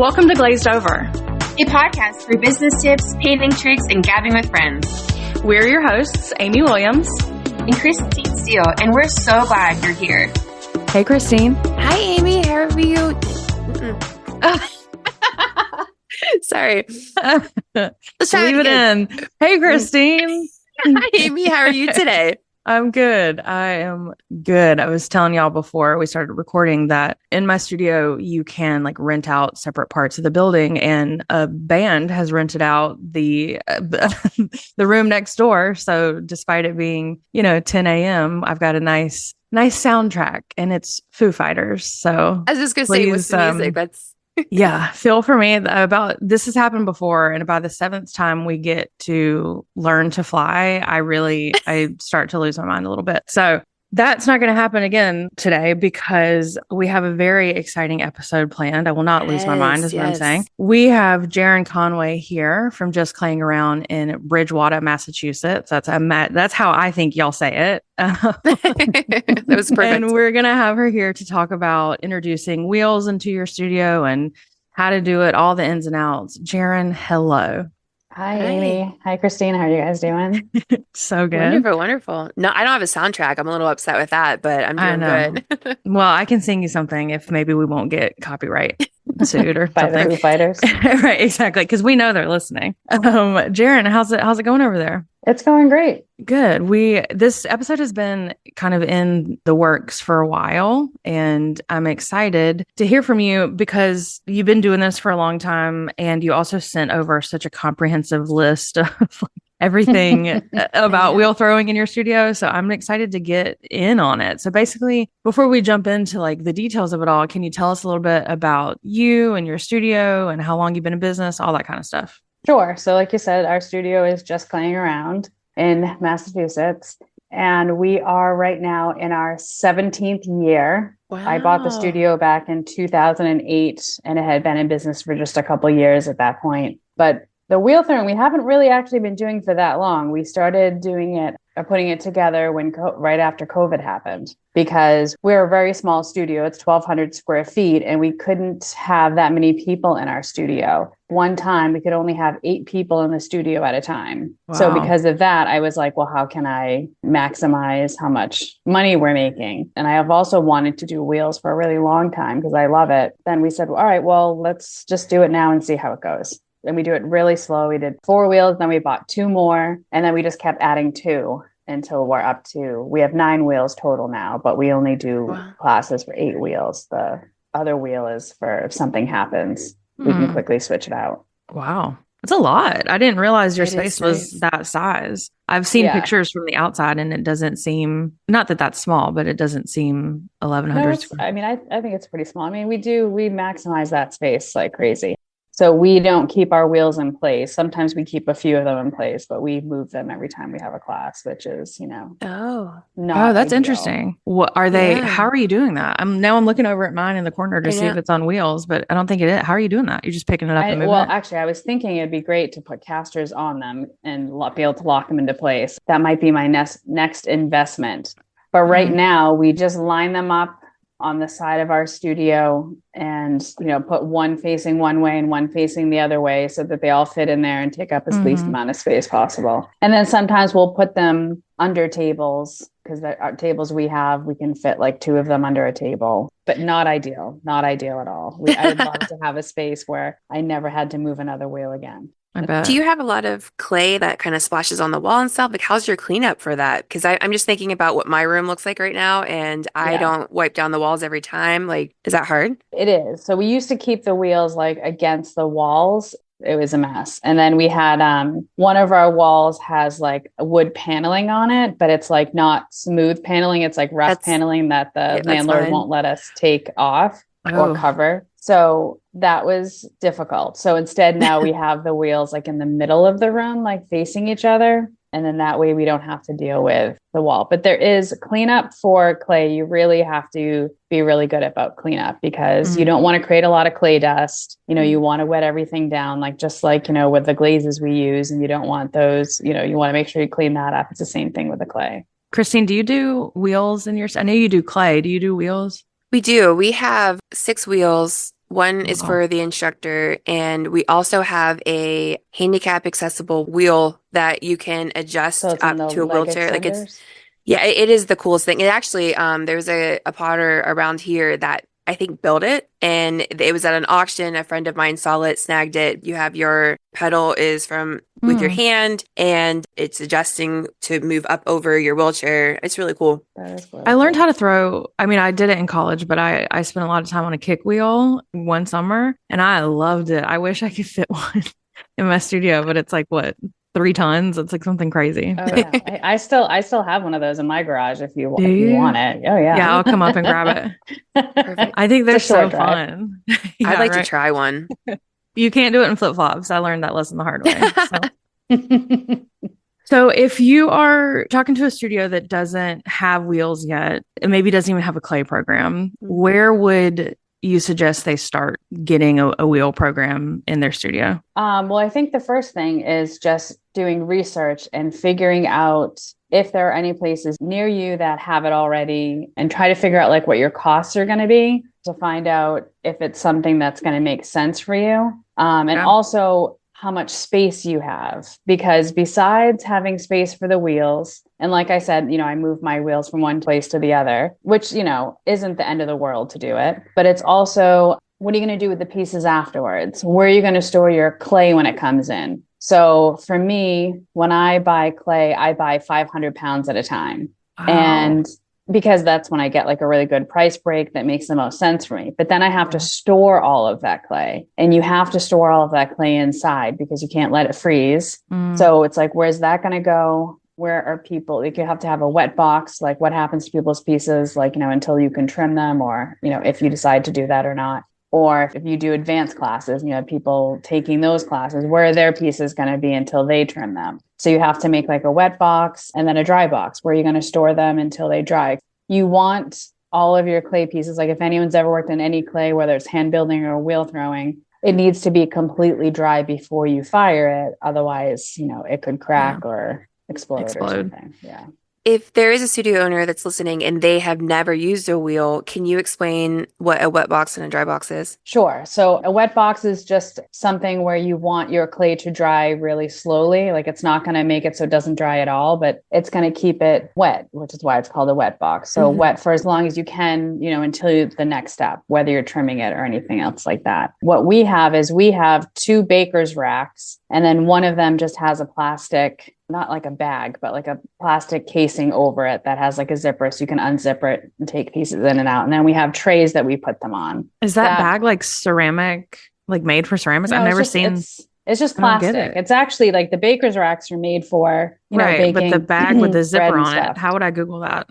Welcome to Glazed Over, a podcast for business tips, painting tricks, and gabbing with friends. We're your hosts, Amy Williams and Christine Steele, and we're so glad you're here. Hey, Christine. Hi, Amy. How are you? Sorry. Let's leave it in. Hey, Christine. Hi, Amy. How are you today? I'm good. I am good. I was telling y'all before we started recording that in my studio, you can like rent out separate parts of the building, and a band has rented out the room next door. So despite it being, 10 a.m., I've got a nice soundtrack, and it's Foo Fighters. So I was just going to say, what's the music? That's yeah, feel for me about this has happened before, and about the seventh time we get to learn to fly, I start to lose my mind a little bit. So that's not going to happen again today because we have a very exciting episode planned. I will not lose my mind, is what I'm saying. We have Jaryn Conway here from Just Playing Around in Bridgewater, Massachusetts. That's how I think y'all say it. That was perfect. And we're going to have her here to talk about introducing wheels into your studio and how to do it, all the ins and outs. Jaryn, hello. Hi, Amy. Hi, Christine. How are you guys doing? So good. Wonderful. No, I don't have a soundtrack. I'm a little upset with that, but I'm doing good. Well, I can sing you something if maybe we won't get copyright sued or by something. The Foo Fighters. Right, exactly. Because we know they're listening. Jaryn, how's it going over there? It's going great. Good. This episode has been kind of in the works for a while, and I'm excited to hear from you because you've been doing this for a long time, and you also sent over such a comprehensive list of everything about wheel throwing in your studio. So I'm excited to get in on it. So basically, before we jump into like the details of it all, can you tell us a little bit about you and your studio and how long you've been in business, all that kind of stuff? Sure. So like you said, our studio is Just Playing Around in Massachusetts. And we are right now in our 17th year. Wow. I bought the studio back in 2008, and it had been in business for just a couple of years at that point. But the wheel throwing, we haven't really actually been doing for that long. We started doing it or putting it together right after COVID happened, because we're a very small studio. It's 1,200 square feet, and we couldn't have that many people in our studio. One time, we could only have 8 people in the studio at a time. Wow. So because of that, I was like, well, how can I maximize how much money we're making? And I have also wanted to do wheels for a really long time because I love it. Then we said, all right, well, let's just do it now and see how it goes. And we do it really slow. We did 4 wheels, then we bought 2 more, and then we just kept adding 2 until we have 9 wheels total now, but we only do classes for 8 wheels. The other wheel is for if something happens, we can quickly switch it out. Wow. That's a lot. I didn't realize your space was that size. I've seen pictures from the outside, and it doesn't seem, not that that's small, but it doesn't seem 1,100 square. I mean, I think it's pretty small. I mean, we maximize that space like crazy. So we don't keep our wheels in place. Sometimes we keep a few of them in place, but we move them every time we have a class, which is, Oh, that's interesting. What are they? Yeah. How are you doing that? I'm looking over at mine in the corner to see if it's on wheels, but I don't think it is. How are you doing that? You're just picking it up and moving Well, it? actually, I was thinking it'd be great to put casters on them and be able to lock them into place. That might be my next investment. But right now, we just line them up on the side of our studio and, put one facing one way and one facing the other way so that they all fit in there and take up as least amount of space possible. And then sometimes we'll put them under tables because the tables we can fit like 2 of them under a table, but not ideal at all. I would love to have a space where I never had to move another wheel again. I bet. Do you have a lot of clay that kind of splashes on the wall and stuff? Like, how's your cleanup for that? Because I'm just thinking about what my room looks like right now, and I don't wipe down the walls every time. Like, is that hard? It is. So we used to keep the wheels like against the walls. It was a mess. And then we had one of our walls has like wood paneling on it, but it's like not smooth paneling. It's like rough paneling that the landlord won't let us take off or cover. So that was difficult. So instead now we have the wheels like in the middle of the room, like facing each other. And then that way we don't have to deal with the wall. But there is cleanup for clay. You really have to be really good about cleanup because you don't want to create a lot of clay dust. You want to wet everything down, with the glazes we use. And you don't want those, you want to make sure you clean that up. It's the same thing with the clay. Christine, do you do wheels in your, I know you do clay. Do you do wheels? We do. We have 6 wheels. One is Wow. for the instructor, and we also have a handicap accessible wheel that you can adjust So it's on up the to a leg wheelchair. Like it's, extenders. yeah, it is the coolest thing. It actually, there's a potter around here that I think built it, and it was at an auction. A friend of mine saw it, snagged it. You have your pedal is from with your Hmm. hand, and it's adjusting to move up over your wheelchair. It's really cool. That is really I learned cool. how to throw. I mean, I did it in college, but I spent a lot of time on a kick wheel one summer and I loved it. I wish I could fit one in my studio, but it's like what, 3 tons? It's like something crazy. Oh yeah, I still have one of those in my garage Do if you you? want it. Oh Yeah, yeah. I'll come up and grab it. Perfect. I think they're It's a short so drive. fun. I'd Yeah, like to right. try one. You can't do it in flip-flops. I learned that lesson the hard way. So if you are talking to a studio that doesn't have wheels yet, and maybe doesn't even have a clay program, where would you suggest they start getting a wheel program in their studio? Well, I think the first thing is just doing research and figuring out if there are any places near you that have it already, and try to figure out like what your costs are going to be to find out if it's something that's going to make sense for you. And Yeah. also how much space you have, because besides having space for the wheels, and like I said, I move my wheels from one place to the other, which, isn't the end of the world to do it, but it's also, what are you going to do with the pieces afterwards? Where are you going to store your clay when it comes in? So for me, when I buy clay, I buy 500 pounds at a time. Wow. And because that's when I get like a really good price break that makes the most sense for me. But then I have to store all of that clay, and you have to store all of that clay inside because you can't let it freeze. So it's like, where's that going to go? Where are people, like you have to have a wet box, like what happens to people's pieces, like, until you can trim them, or, if you decide to do that or not. Or if you do advanced classes, people taking those classes, where are their pieces going to be until they trim them? So you have to make like a wet box and then a dry box where you're going to store them until they dry. You want all of your clay pieces, like if anyone's ever worked in any clay, whether it's hand building or wheel throwing, it needs to be completely dry before you fire it. Otherwise, it could crack or explode or something. Yeah. If there is a studio owner that's listening and they have never used a wheel, can you explain what a wet box and a dry box is? Sure. So a wet box is just something where you want your clay to dry really slowly. Like it's not going to make it so it doesn't dry at all, but it's going to keep it wet, which is why it's called a wet box. So wet for as long as you can, until the next step, whether you're trimming it or anything else like that. What we have is we have 2 baker's racks, and then one of them just has a plastic, not like a bag, but like a plastic casing over it that has like a zipper so you can unzip it and take pieces in and out. And then we have trays that we put them on. Is that bag like ceramic, like made for ceramics? No, I've never seen. It's just I don't get plastic. it. It's actually like the baker's racks are made for, Right, baking but the bag with the bread zipper and on it, stuff. how would I Google that?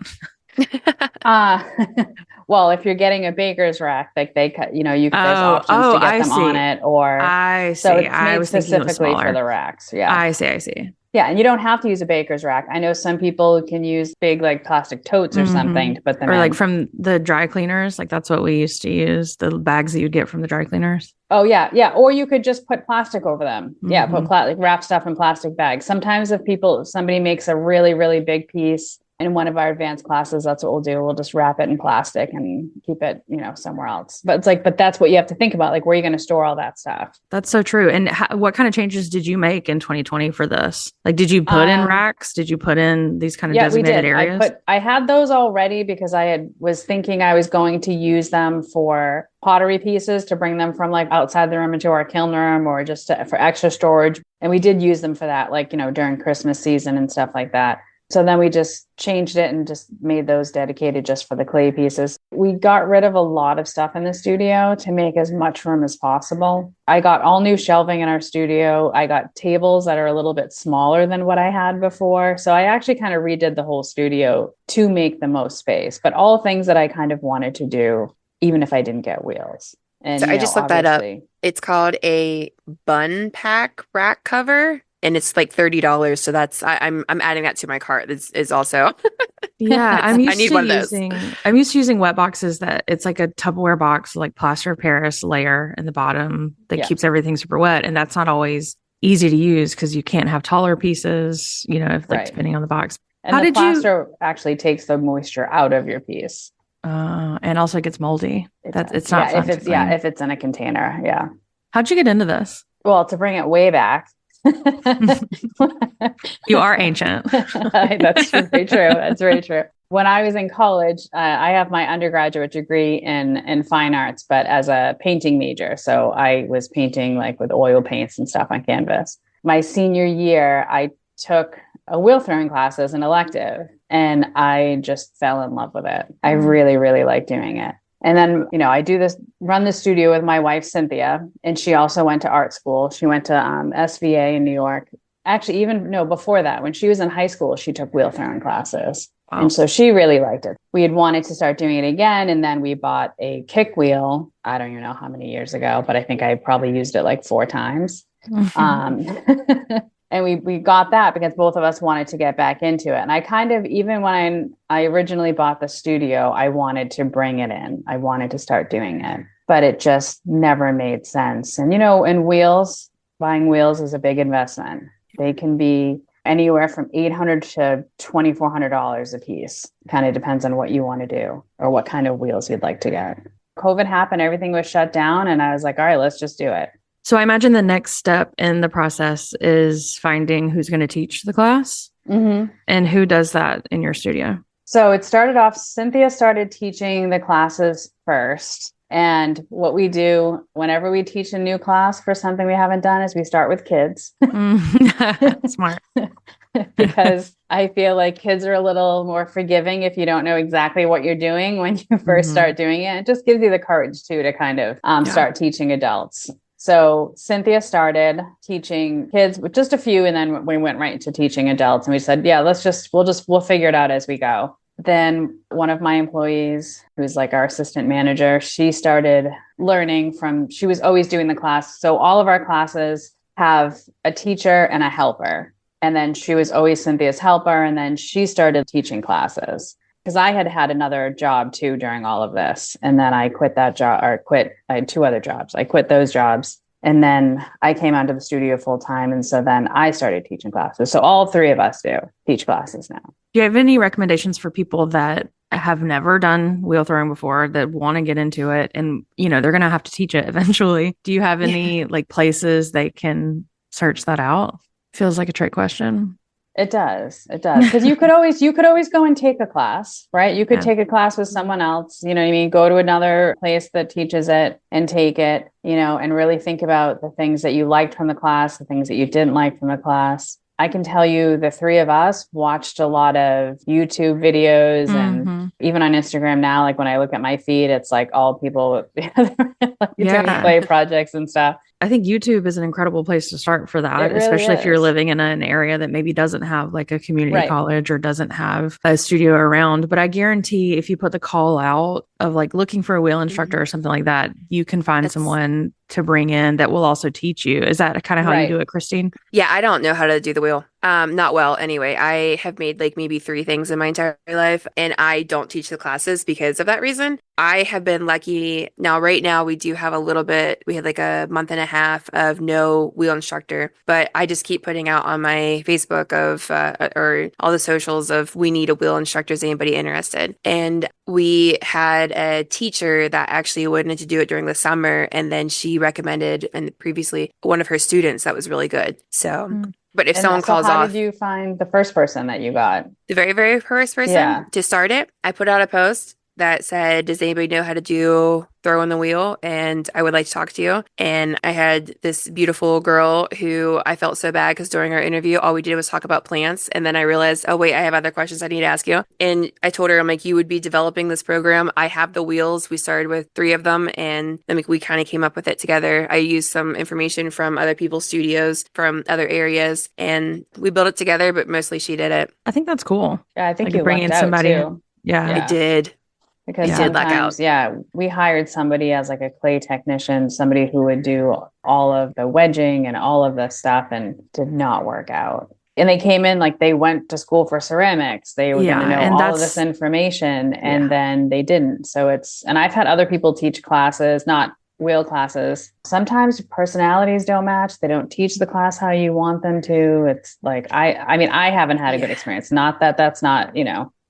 Well, if you're getting a baker's rack, like they cut, there's Oh, options to get I them on see. it, or I so see. it's I made was thinking it was specifically for smaller. the racks. Yeah. I see. Yeah, and you don't have to use a baker's rack. I know some people can use big like plastic totes or something to put them Or in. like from the dry cleaners, like that's what we used to use, the bags that you'd get from the dry cleaners. Oh yeah. Or you could just put plastic over them. Yeah, put wrap stuff in plastic bags. Sometimes if somebody makes a really, really big piece in one of our advanced classes, that's what we'll do. We'll just wrap it in plastic and keep it, somewhere else. But it's like, but that's what you have to think about. Like, where are you going to store all that stuff? That's so true. And what kind of changes did you make in 2020 for this? Like, did you put in racks? Did you put in these kind of designated areas? I had those already because was thinking I was going to use them for pottery pieces, to bring them from like outside the room into our kiln room, or just for extra storage. And we did use them for that, like, during Christmas season and stuff like that. So then we just changed it and just made those dedicated just for the clay pieces. We got rid of a lot of stuff in the studio to make as much room as possible. I got all new shelving in our studio. I got tables that are a little bit smaller than what I had before. So I actually kind of redid the whole studio to make the most space, but all things that I kind of wanted to do, even if I didn't get wheels. And so I just looked that up. It's called a bun pack rack cover. And it's like $30. So that's I'm adding that to my cart. Is also Yeah, I need one of those. I'm used to using wet boxes that it's like a Tupperware box, like plaster of Paris layer in the bottom that keeps everything super wet. And that's not always easy to use because you can't have taller pieces, if depending on the box. And the plaster actually takes the moisture out of your piece. And also it gets moldy. It's not fun to clean. If it's in a container. Yeah. How'd you get into this? Well, to bring it way back. You are ancient. That's very true. That's very true. When I was in college, I have my undergraduate degree in fine arts, but as a painting major. So I was painting like with oil paints and stuff on canvas. My senior year, I took a wheel throwing class as an elective, and I just fell in love with it. I really, really like doing it. And then, I run the studio with my wife, Cynthia, and she also went to art school. She went to SVA in New York. Actually, before that, when she was in high school, she took wheel throwing classes. Wow. And so she really liked it. We had wanted to start doing it again. And then we bought a kick wheel. I don't even know how many years ago, but I think I probably used it like 4 times. And we got that because both of us wanted to get back into it. And I kind of, even when I originally bought the studio, I wanted to bring it in. I wanted to start doing it, but it just never made sense. And, in buying wheels is a big investment. They can be anywhere from $800 to $2,400 a piece. Kind of depends on what you want to do or what kind of wheels you'd like to get. COVID happened, everything was shut down. And I was like, all right, let's just do it. So I imagine the next step in the process is finding who's going to teach the class. Mm-hmm. And who does that in your studio? So it started off, Cynthia started teaching the classes first. And what we do whenever we teach a new class for something we haven't done is we start with kids. Smart. Because I feel like kids are a little more forgiving if you don't know exactly what you're doing when you first start doing it. It just gives you the courage too to kind of start teaching adults. So Cynthia started teaching kids with just a few, and then we went right into teaching adults. And we said, yeah, we'll figure it out as we go. Then one of my employees, who's like our assistant manager, she started learning she was always doing the class. So all of our classes have a teacher and a helper. And then she was always Cynthia's helper. And then she started teaching classes. Because I had another job too during all of this. And then I quit that job, I had 2 other jobs. I quit those jobs. And then I came onto the studio full time. And so then I started teaching classes. So all 3 of us do teach classes now. Do you have any recommendations for people that have never done wheel throwing before, that want to get into it? And, they're going to have to teach it eventually. Do you have any places they can search that out? Feels like a trick question. It does. Because you could always go and take a class, right? You could take a class with someone else, you know what I mean? Go to another place that teaches it and take it, and really think about the things that you liked from the class, the things that you didn't like from the class. I can tell you the 3 of us watched a lot of YouTube videos and even on Instagram now, like when I look at my feed, it's like all people doing play projects and stuff. I think YouTube is an incredible place to start for that, really, especially if you're living in an area that maybe doesn't have like a community college or doesn't have a studio around. But I guarantee if you put the call out of like looking for a wheel instructor or something like that, you can find someone to bring in that will also teach you. Is that kind of how you do it, Christine? Yeah, I don't know how to do the wheel. Not well anyway. I have made like maybe 3 things in my entire life, and I don't teach the classes because of that reason. I have been lucky. Now, right now we do have we had like a month and a half of no wheel instructor, but I just keep putting out on my Facebook or all the socials of, we need a wheel instructor. Is anybody interested? And we had a teacher that actually wanted to do it during the summer, and then she recommended, and previously one of her students that was really good. So, but if someone calls off, how did you find the first person that you got? The very, very first person to start it, I put out a post that said, does anybody know how to do throw in the wheel? And I would like to talk to you. And I had this beautiful girl who I felt so bad because during our interview, all we did was talk about plants. And then I realized, oh, wait, I have other questions I need to ask you. And I told her, I'm like, you would be developing this program. I have the wheels. We started with 3 of them. And we kind of came up with it together. I used some information from other people's studios from other areas, and we built it together, but mostly she did it. I think that's cool. Yeah, I think you bring in somebody too. I did. Because sometimes, we hired somebody as like a clay technician, somebody who would do all of the wedging and all of the stuff, and did not work out. And they came in like they went to school for ceramics. They were going to know all of this information, and then they didn't. So and I've had other people teach classes, not wheel classes. Sometimes personalities don't match. They don't teach the class how you want them to. It's like, I haven't had a good experience. Not that that's not,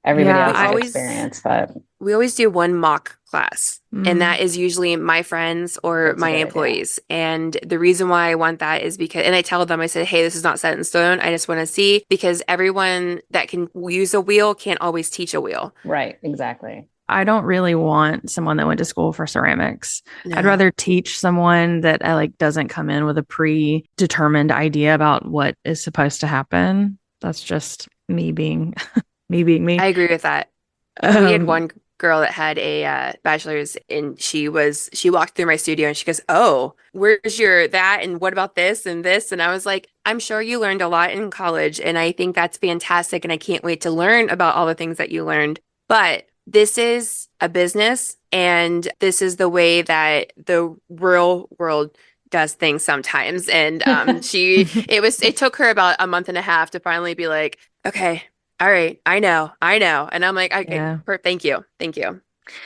everybody Yeah, else We has always experience, but we always do one mock class, Mm. and that is usually my friends or That's a my good idea. employees. And the reason why I want that is because, and I tell them, I said, hey, this is not set in stone. I just want to see, because everyone that can use a wheel can't always teach a wheel. right, exactly. I don't really want someone that went to school for ceramics. I'd No. rather teach someone that like doesn't come in with a predetermined idea about what is supposed to happen. That's just me being me. I agree with that. We had Um, one girl that had a bachelor's, and she walked through my studio and she goes, oh, where's your that, and what about this and this? And I was like, I'm sure you learned a lot in college, and I think that's fantastic, and I can't wait to learn about all the things that you learned. But this is a business, and this is the way that the real world does things sometimes. And it took her about a month and a half to finally be like, okay, all right, I know. And I'm like, Yeah. thank you.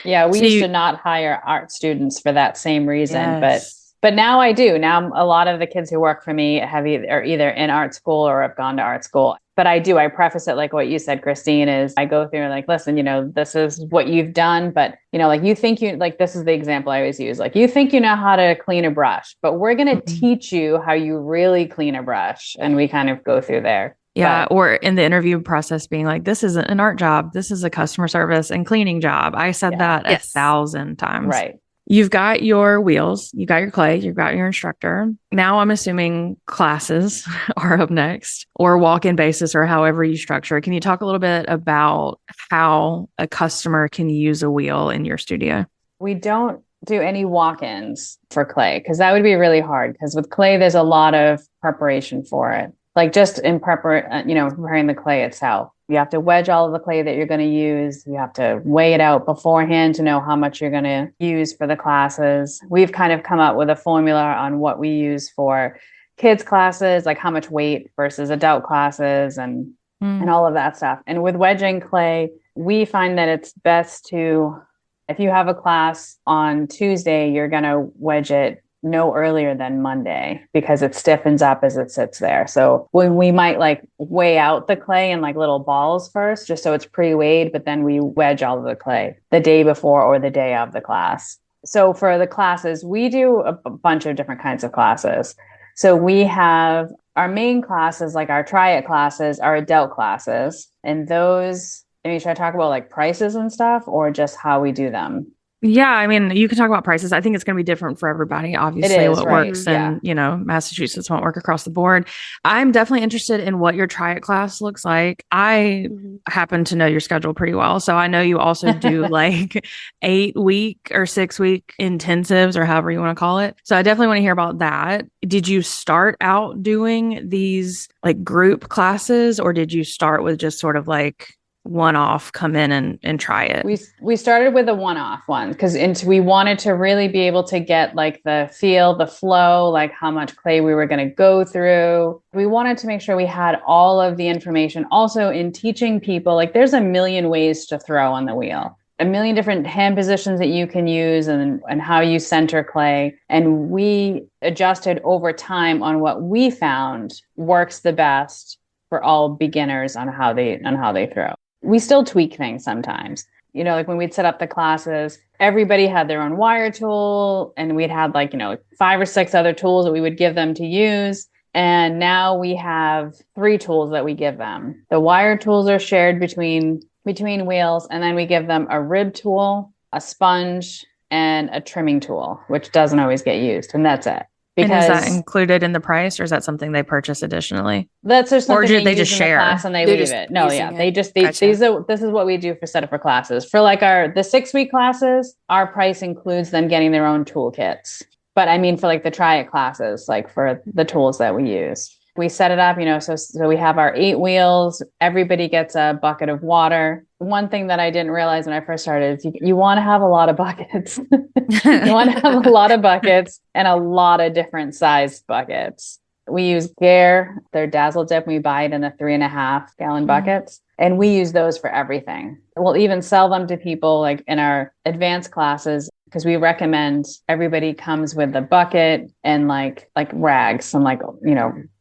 Yeah, we So used you- to not hire art students for that same reason, yes. but now I do. Now a lot of the kids who work for me are either in art school or have gone to art school. But I preface it like what you said, Christine, is I go through and like, listen, this is what you've done, but like you think this is the example I always use. Like you think you know how to clean a brush, but we're going to teach you how you really clean a brush. And we kind of go through there. Yeah. But Or in the interview process being like, this isn't an art job. This is a customer service and cleaning job. I said Yeah. that Yes. 1,000 times. right. You've got your wheels, you got your clay, you've got your instructor. Now I'm assuming classes are up next, or walk-in basis, or however you structure it. Can you talk a little bit about how a customer can use a wheel in your studio? We don't do any walk-ins for clay because that would be really hard, because with clay, there's a lot of preparation for it. Like just in preparing the clay itself. You have to wedge all of the clay that you're going to use. You have to weigh it out beforehand to know how much you're going to use for the classes. We've kind of come up with a formula on what we use for kids classes, like how much weight versus adult classes and all of that stuff. And with wedging clay, we find that it's best to, if you have a class on Tuesday, you're going to wedge it no earlier than Monday, because it stiffens up as it sits there. So when we might like weigh out the clay in like little balls first, just so it's pre-weighed, but then we wedge all of the clay the day before or the day of the class. So for the classes, we do a bunch of different kinds of classes. So we have our main classes, like our try it classes, our adult classes, and those, should I talk about like prices and stuff, or just how we do them? Yeah, I mean, you can talk about prices. I think it's going to be different for everybody. Obviously, It is, what right. works Yeah. in, Massachusetts won't work across the board. I'm definitely interested in what your try it class looks like. I happen to know your schedule pretty well. So I know you also do like 8-week or 6-week intensives, or however you want to call it. So I definitely want to hear about that. Did you start out doing these like group classes, or did you start with just sort of like one-off, come in and try it? We started with a one-off one because we wanted to really be able to get like the feel, the flow, like how much clay we were going to go through. We wanted to make sure we had all of the information. Also, in teaching people, like there's a million ways to throw on the wheel, a million different hand positions that you can use, and how you center clay. And we adjusted over time on what we found works the best for all beginners on how they throw. We still tweak things sometimes. Like when we'd set up the classes, everybody had their own wire tool, and we'd had 5 or 6 other tools that we would give them to use. And now we have 3 tools that we give them. The wire tools are shared between wheels, and then we give them a rib tool, a sponge, and a trimming tool, which doesn't always get used. And that's it. And is that Because included in the price, or is that something they purchase additionally? that's just something Or do they use just in the share? class and they They're leave just it. No, using yeah, it. they just Gotcha. this is what we do for setup for classes. For like the 6-week classes, our price includes them getting their own toolkits. But I mean, for like the try it classes, like for the tools that we use, we set it up. So we have our 8 wheels. Everybody gets a bucket of water. One thing that I didn't realize when I first started is you want to have a lot of buckets. You want to have a lot of buckets and a lot of different sized buckets. We use Gare, their Dazzle Dip. We buy it in the 3.5 gallon buckets, and we use those for everything. We'll even sell them to people like in our advanced classes, because we recommend everybody comes with a bucket and like rags, some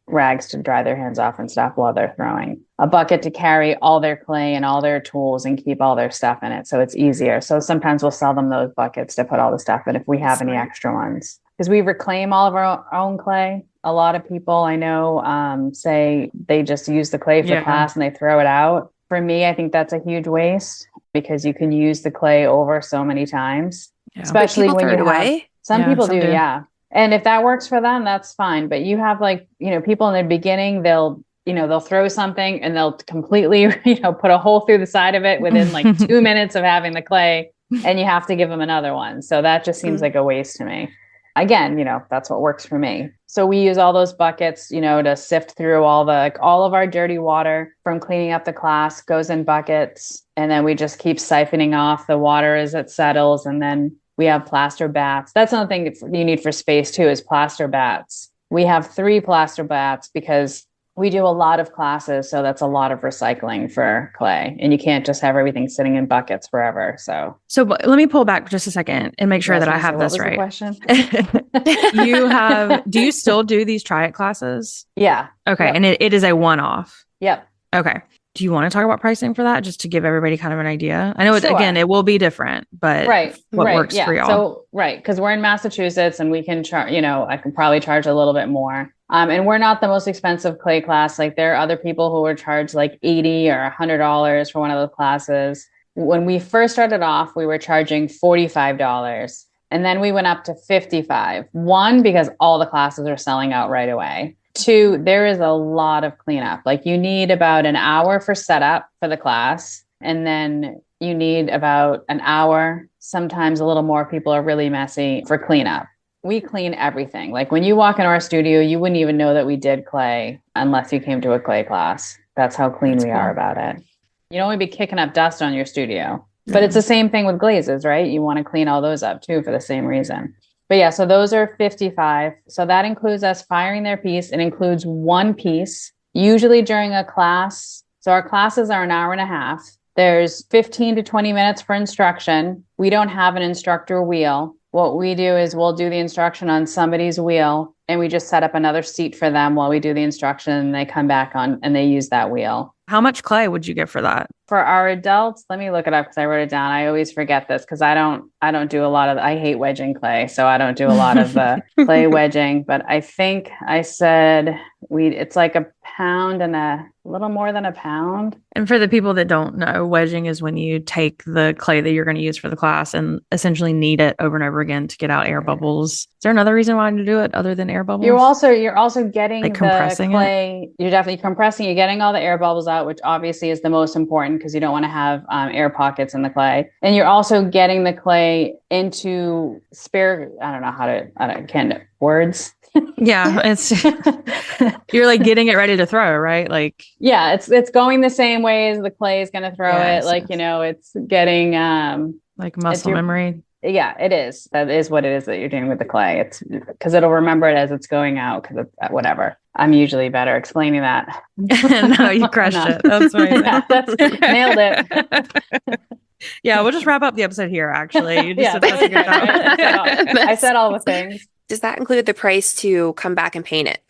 rags to dry their hands off and stuff while they're throwing, a bucket to carry all their clay and all their tools and keep all their stuff in it. So it's easier. So sometimes we'll sell them those buckets to put all the stuff in if we have any extra ones. Because we reclaim all of our own clay. A lot of people I know say they just use the clay for class and they throw it out. For me, I think that's a huge waste because you can use the clay over so many times, especially when you have, some people do. Yeah. And if that works for them, that's fine. But you have like, people in the beginning, they'll throw something and they'll completely, put a hole through the side of it within like 2 minutes of having the clay, and you have to give them another one. So that just seems like a waste to me. Again, that's what works for me. So we use all those buckets, to sift through all of our dirty water from cleaning up the class goes in buckets. And then we just keep siphoning off the water as it settles. And then we have plaster bats. That's another thing you need for space too, is plaster bats. We have 3 plaster bats because we do a lot of classes. So that's a lot of recycling for clay, and you can't just have everything sitting in buckets forever. So let me pull back just a second and make sure that I have this right. Question? Do you still do these try it classes? Yeah. Okay. Yep. And it is a one-off. Yep. Okay. Do you want to talk about pricing for that, just to give everybody kind of an idea? I know again, it will be different, but what works for y'all? So, because we're in Massachusetts and we can charge, I can probably charge a little bit more. And we're not the most expensive clay class. Like there are other people who are charged like $80 or $100 for one of those classes. When we first started off, we were charging $45, and then we went up to $55. One, because all the classes are selling out right away. 2, there is a lot of cleanup. Like you need about an hour for setup for the class. And then you need about an hour, sometimes a little more. People are really messy for cleanup. We clean everything. Like when you walk into our studio, you wouldn't even know that we did clay unless you came to a clay class. That's how clean we are about it. You'd only be kicking up dust on your studio. But it's the same thing with glazes, right? You want to clean all those up too for the same reason. But yeah, so those are $55. So that includes us firing their piece. It includes one piece, usually during a class. So our classes are an hour and a half. There's 15 to 20 minutes for instruction. We don't have an instructor wheel. What we do is we'll do the instruction on somebody's wheel, and we just set up another seat for them while we do the instruction, and they come back on and they use that wheel. How much clay would you get for that? For our adults, let me look it up because I wrote it down. I always forget this because I don't do a lot of, I hate wedging clay. So I don't do a lot of clay wedging, but I think I said it's like a pound and a little more than a pound. And for the people that don't know, wedging is when you take the clay that you're going to use for the class and essentially knead it over and over again to get out air bubbles. Is there another reason why to do it other than air bubbles? You're also getting like the compressing clay. You're definitely compressing. You're getting all the air bubbles out, which obviously is the most important because you don't want to have air pockets in the clay. And you're also getting the clay into words. Yeah, it's you're like getting it ready to throw, right? Like it's going the same way as the clay is going to throw it. Like it's getting like muscle memory. Yeah, it is. That is what it is that you're doing with the clay. It's because it'll remember it as it's going out. Because whatever. I'm usually better explaining that. No, you crushed it. That's amazing. Nailed it. Yeah, we'll just wrap up the episode here. Actually, you just did such a good job. I said all the things. Does that include the price to come back and paint it?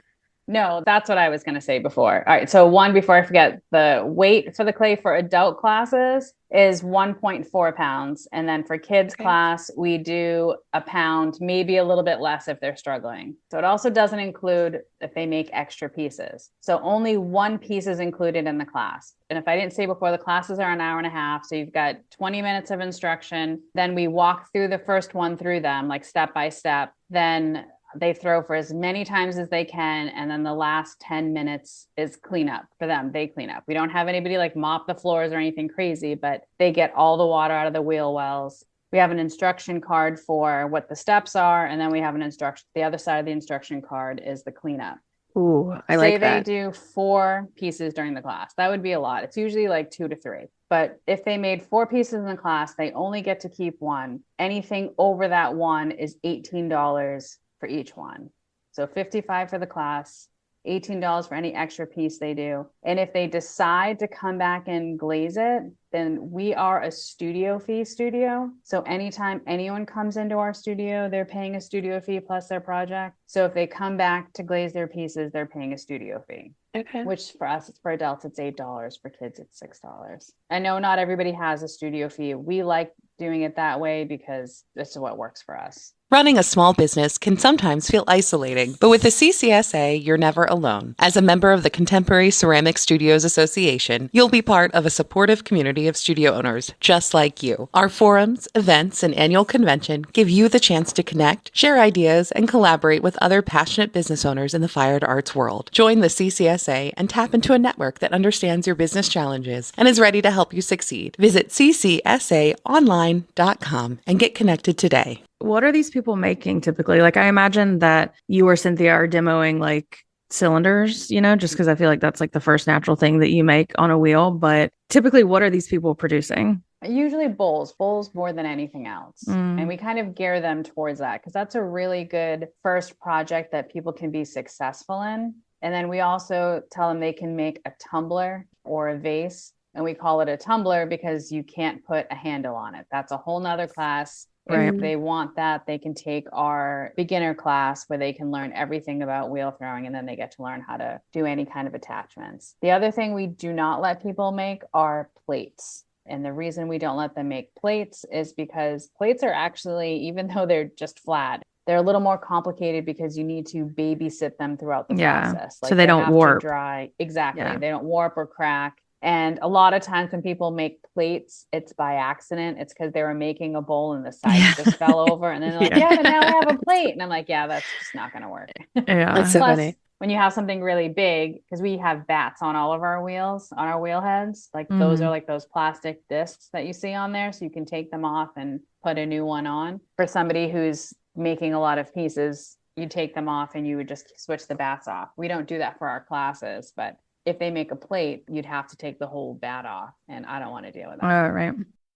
No, that's what I was going to say before. All right. So before I forget, the weight for the clay for adult classes is 1.4 pounds. And then for kids class, we do a pound, maybe a little bit less if they're struggling. So it also doesn't include if they make extra pieces. So only one piece is included in the class. And if I didn't say before, the classes are an hour and a half. So you've got 20 minutes of instruction. Then we walk through the first one through them, like step by step. Then they throw for as many times as they can. And then the last 10 minutes is cleanup for them. They clean up. We don't have anybody like mop the floors or anything crazy, but they get all the water out of the wheel wells. We have an instruction card for what the steps are. And then we have an instruction. The other side of the instruction card is the cleanup. Ooh, I like that. Say they do 4 pieces during the class. That would be a lot. It's usually like 2 to 3. But if they made 4 pieces in the class, they only get to keep one. Anything over that one is $18 for each one. So $55 for the class, $18 for any extra piece they do. And if they decide to come back and glaze it, then we are a studio fee studio. So anytime anyone comes into our studio, they're paying a studio fee plus their project. So if they come back to glaze their pieces, they're paying a studio fee. Okay. Which for us, for adults, it's $8. For kids, it's $6. I know not everybody has a studio fee. We like doing it that way because it's what works for us. Running a small business can sometimes feel isolating, but with the CCSA, you're never alone. As a member of the Contemporary Ceramic Studios Association, you'll be part of a supportive community of studio owners just like you. Our forums, events, and annual convention give you the chance to connect, share ideas, and collaborate with other passionate business owners in the fine arts world. Join the CCSA and tap into a network that understands your business challenges and is ready to help you succeed. Visit ccsaonline.com and get connected today. What are these people making typically? Like, I imagine that you or Cynthia are demoing like cylinders, just because I feel like that's like the first natural thing that you make on a wheel. But typically, what are these people producing? Usually bowls more than anything else. And we kind of gear them towards that because that's a really good first project that people can be successful in. And then we also tell them they can make a tumbler or a vase. And we call it a tumbler because you can't put a handle on it. That's a whole nother class. Right. If they want that, they can take our beginner class where they can learn everything about wheel throwing, and then they get to learn how to do any kind of attachments. The other thing we do not let people make are plates. And the reason we don't let them make plates is because plates are actually, even though they're just flat, they're a little more complicated because you need to babysit them throughout the process. So they don't warp. Dry. Exactly. Yeah. They don't warp or crack. And a lot of times when people make plates, it's by accident. It's because they were making a bowl and the sides just fell over. And then they're like, but now I have a plate. And I'm like, that's just not going to work. That's so Plus, funny. when you have something really big, because we have bats on all of our wheels, on our wheel heads, like those are like those plastic discs that you see on there. So you can take them off and put a new one on. For somebody who's making a lot of pieces, you take them off and you would just switch the bats off. We don't do that for our classes, but if they make a plate, you'd have to take the whole bat off, and I don't want to deal with that. All right.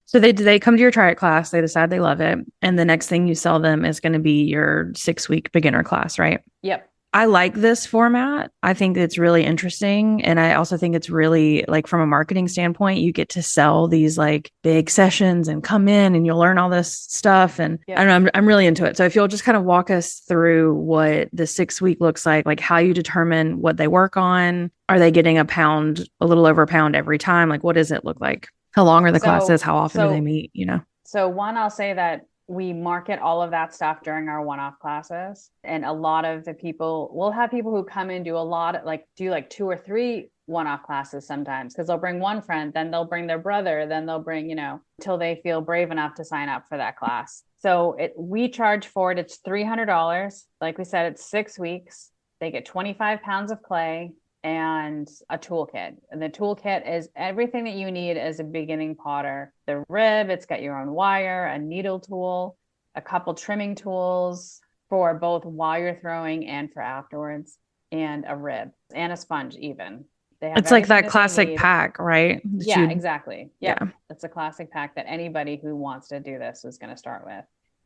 So they come to your try it class, they decide they love it, and the next thing you sell them is going to be your 6-week beginner class, right? Yep. I like this format. I think it's really interesting. And I also think it's really like from a marketing standpoint, you get to sell these like big sessions and come in and you'll learn all this stuff. And I don't know, I'm really into it. So if you'll just kind of walk us through what the 6-week looks like how you determine what they work on. Are they getting a little over a pound every time? Like, what does it look like? How long are the classes? How often do they meet? So one, I'll say that we market all of that stuff during our one-off classes. And a lot of the people, we'll have people who come in, do 2 or 3 one-off classes sometimes, because they'll bring one friend, then they'll bring their brother, then they'll bring, until they feel brave enough to sign up for that class. So we charge for it. It's $300. Like we said, it's 6 weeks. They get 25 pounds of clay and a toolkit. And the toolkit is everything that you need as a beginning potter. The rib, it's got your own wire, a needle tool, a couple trimming tools for both while you're throwing and for afterwards, and a rib and a sponge even. It's like that classic pack, right? Yeah, exactly. Yeah. It's a classic pack that anybody who wants to do this is going to start with.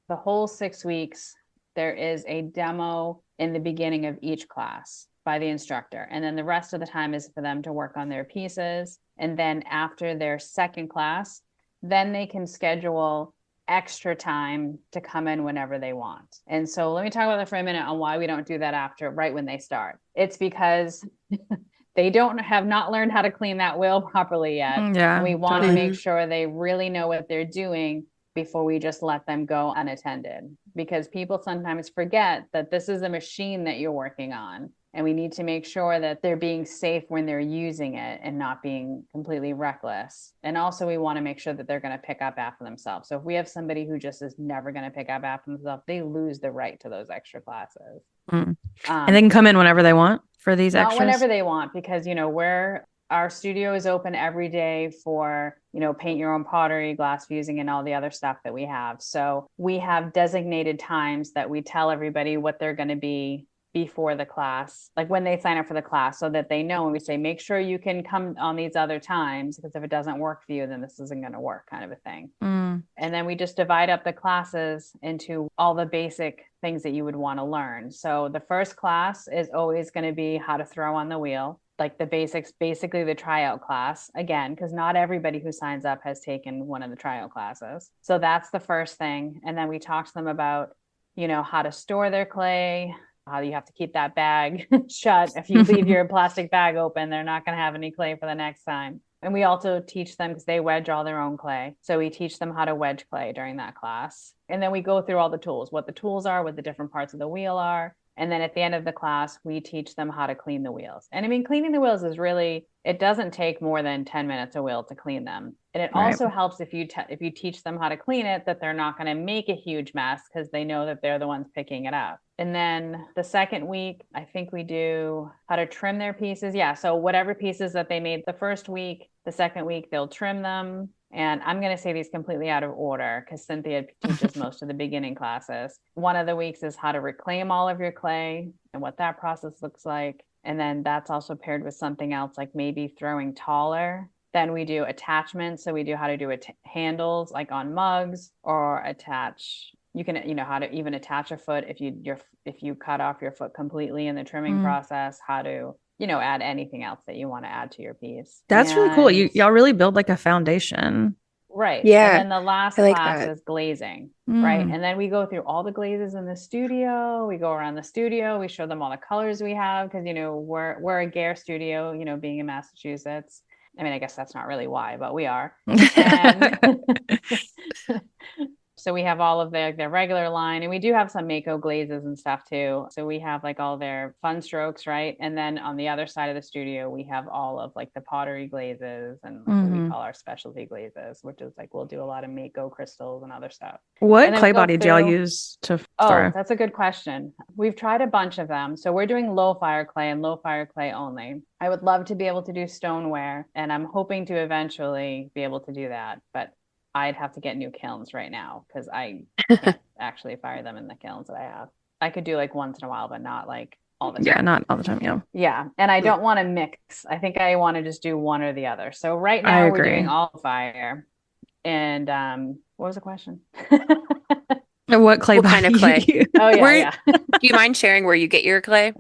The whole 6 weeks, there is a demo in the beginning of each class by the instructor. And then the rest of the time is for them to work on their pieces. And then after their second class, then they can schedule extra time to come in whenever they want. And so let me talk about that for a minute on why we don't do that right when they start. It's because they have not learned how to clean that wheel properly yet. Yeah, we want to make sure they really know what they're doing before we just let them go unattended, because people sometimes forget that this is a machine that you're working on. And we need to make sure that they're being safe when they're using it and not being completely reckless. And also we want to make sure that they're going to pick up after themselves. So if we have somebody who just is never going to pick up after themselves, they lose the right to those extra classes. And they can come in whenever they want for these extras? Not whenever they want, because, our studio is open every day for, paint your own pottery, glass fusing, and all the other stuff that we have. So we have designated times that we tell everybody what they're going to be before the class, like when they sign up for the class, so that they know when we say, make sure you can come on these other times, because if it doesn't work for you, then this isn't going to work, kind of a thing. And then we just divide up the classes into all the basic things that you would want to learn. So the first class is always going to be how to throw on the wheel, like the basics, basically the tryout class, again, because not everybody who signs up has taken one of the tryout classes. So that's the first thing. And then we talk to them about, you know, how to store their clay, how you have to keep that bag shut. If you leave your plastic bag open, they're not going to have any clay for the next time. And we also teach them, because they wedge all their own clay. So we teach them how to wedge clay during that class. And then we go through all the tools, what the tools are, what the different parts of the wheel are. And then at the end of the class, we teach them how to clean the wheels. And I mean, cleaning the wheels is really, it doesn't take more than 10 minutes a wheel to clean them. And it also helps if you teach them how to clean it, that they're not going to make a huge mess, because they know that they're the ones picking it up. And then the second week, I think we do how to trim their pieces. Yeah. So whatever pieces that they made the first week, the second week, they'll trim them. And I'm going to say these completely out of order, because Cynthia teaches most of the beginning classes. One of the weeks is how to reclaim all of your clay and what that process looks like. And then that's also paired with something else, like maybe throwing taller. Then we do attachments. So we do how to do handles, like on mugs, or attach. You can, you know, how to even attach a foot if you cut off your foot completely in the trimming process, how to, you know, add anything else that you want to add to your piece. That's really cool. Y'all really build like a foundation. Right. Yeah. And then the last class is glazing. Right. And then we go through all the glazes in the studio. We go around the studio. We show them all the colors we have, because, you know, we're a Gare studio, you know, being in Massachusetts. I mean, I guess that's not really why, but we are. And so we have all of their regular line, and we do have some Mako glazes and stuff too. So we have like all their fun strokes, right? And then on the other side of the studio, we have all of like the pottery glazes and what we call our specialty glazes, which is like, we'll do a lot of Mako crystals and other stuff. What clay body do y'all use to throw? Oh, that's a good question. We've tried a bunch of them. So we're doing low fire clay and low fire clay only. I would love to be able to do stoneware, and I'm hoping to eventually be able to do that. But I'd have to get new kilns right now, because I can't actually fire them in the kilns that I have. I could do like once in a while, but not like all the time. Yeah, not all the time. Yeah. Yeah. And I don't want to mix. I think I want to just do one or the other. So right now we're doing all fire. And what was the question? What clay what kind of clay? Oh, yeah. Do you mind sharing where you get your clay?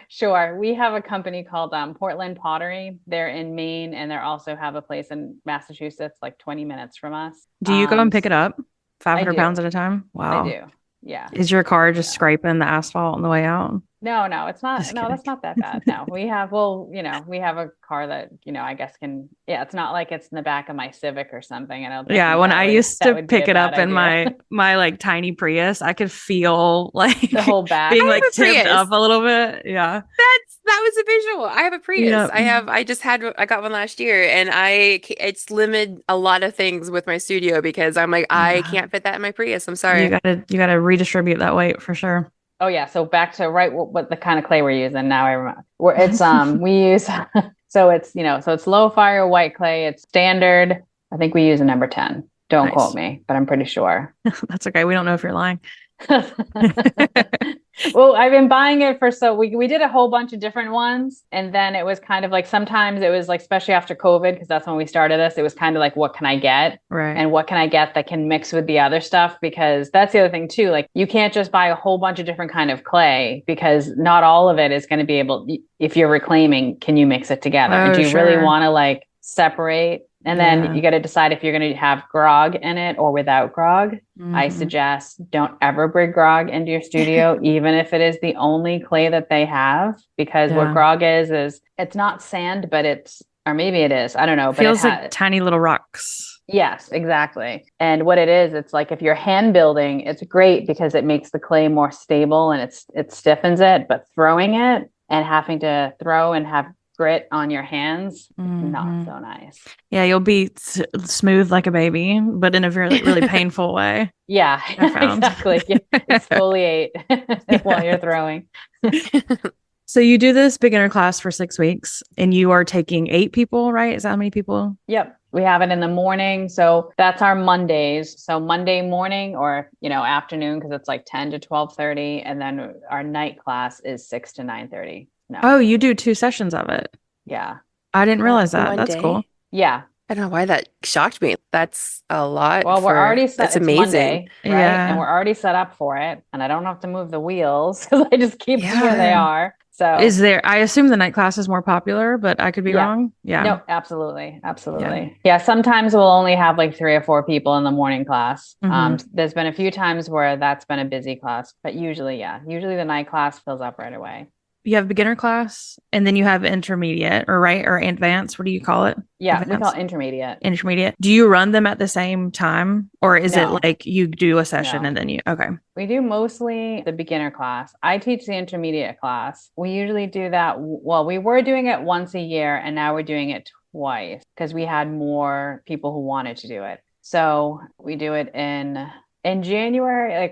Sure. We have a company called Portland Pottery. They're in Maine, and they also have a place in Massachusetts, like 20 minutes from us. Do you go and pick it up 500 pounds at a time? Wow. I do. Yeah. Is your car just scraping the asphalt on the way out? No, it's not. Just No, kidding. that's not that bad. No, we have a car that, you know, I guess it's not like it's in the back of my Civic or something. And When I used to pick it up in my like tiny Prius, I could feel like the whole back being like tipped Prius. up a little bit. Yeah. That was a visual. I have a Prius. Yep. I got one last year, and it's limited a lot of things with my studio, because I'm like, I can't fit that in my Prius. I'm sorry. You gotta redistribute that weight for sure. Oh yeah. So back to what the kind of clay we're using now. I remember. It's we use so it's low fire white clay. It's standard. I think we use a number 10. Don't quote me, but I'm pretty sure. That's okay. We don't know if you're lying. Well, I've been buying it we did a whole bunch of different ones, and then it was kind of like, sometimes it was like, especially after COVID, because that's when we started this, it was kind of like, what can I get? Right. And what can I get that can mix with the other stuff? Because that's the other thing too, like, you can't just buy a whole bunch of different kind of clay, because not all of it is going to be able, if you're reclaiming, can you mix it together? And do you really want to like separate? And then you got to decide if you're going to have grog in it or without grog. I suggest don't ever bring grog into your studio, even if it is the only clay that they have, because what grog is it's not sand, but or maybe it is. I don't know. But feels like tiny little rocks. Yes, exactly. And what it is, it's like if you're hand building, it's great because it makes the clay more stable and it stiffens it. But throwing it and having to throw and have grit on your hands, not so nice. Yeah, you'll be smooth like a baby, but in a really, really painful way. Yeah, exactly. You exfoliate while you're throwing. So you do this beginner class for 6 weeks, and you are taking 8 people, right? Is that how many people? Yep. We have it in the morning. So that's our Mondays. So Monday morning or, afternoon, because it's like 10 to 12:30. And then our night class is 6 to 9:30. No. Oh, you do 2 sessions of it. Yeah. I didn't realize that. One That's day? cool. Yeah. I don't know why that shocked me. That's a lot. Well, we're already set. That's It's amazing. Monday, right? Yeah. And we're already set up for it. And I don't have to move the wheels because I just keep them where they Yeah. are. So I assume the night class is more popular, but I could be wrong. Yeah. No, absolutely. Yeah. Sometimes we'll only have like 3 or 4 people in the morning class. There's been a few times where that's been a busy class, but usually the night class fills up right away. You have beginner class and then you have intermediate or advanced. What do you call it? Yeah, Advanced? we call it intermediate. Intermediate. Do you run them at the same time or is No. it like you do a session No. and then okay. We do mostly the beginner class. I teach the intermediate class. We usually do that. Well, we were doing it once a year and now we're doing it twice because we had more people who wanted to do it. So we do it in January.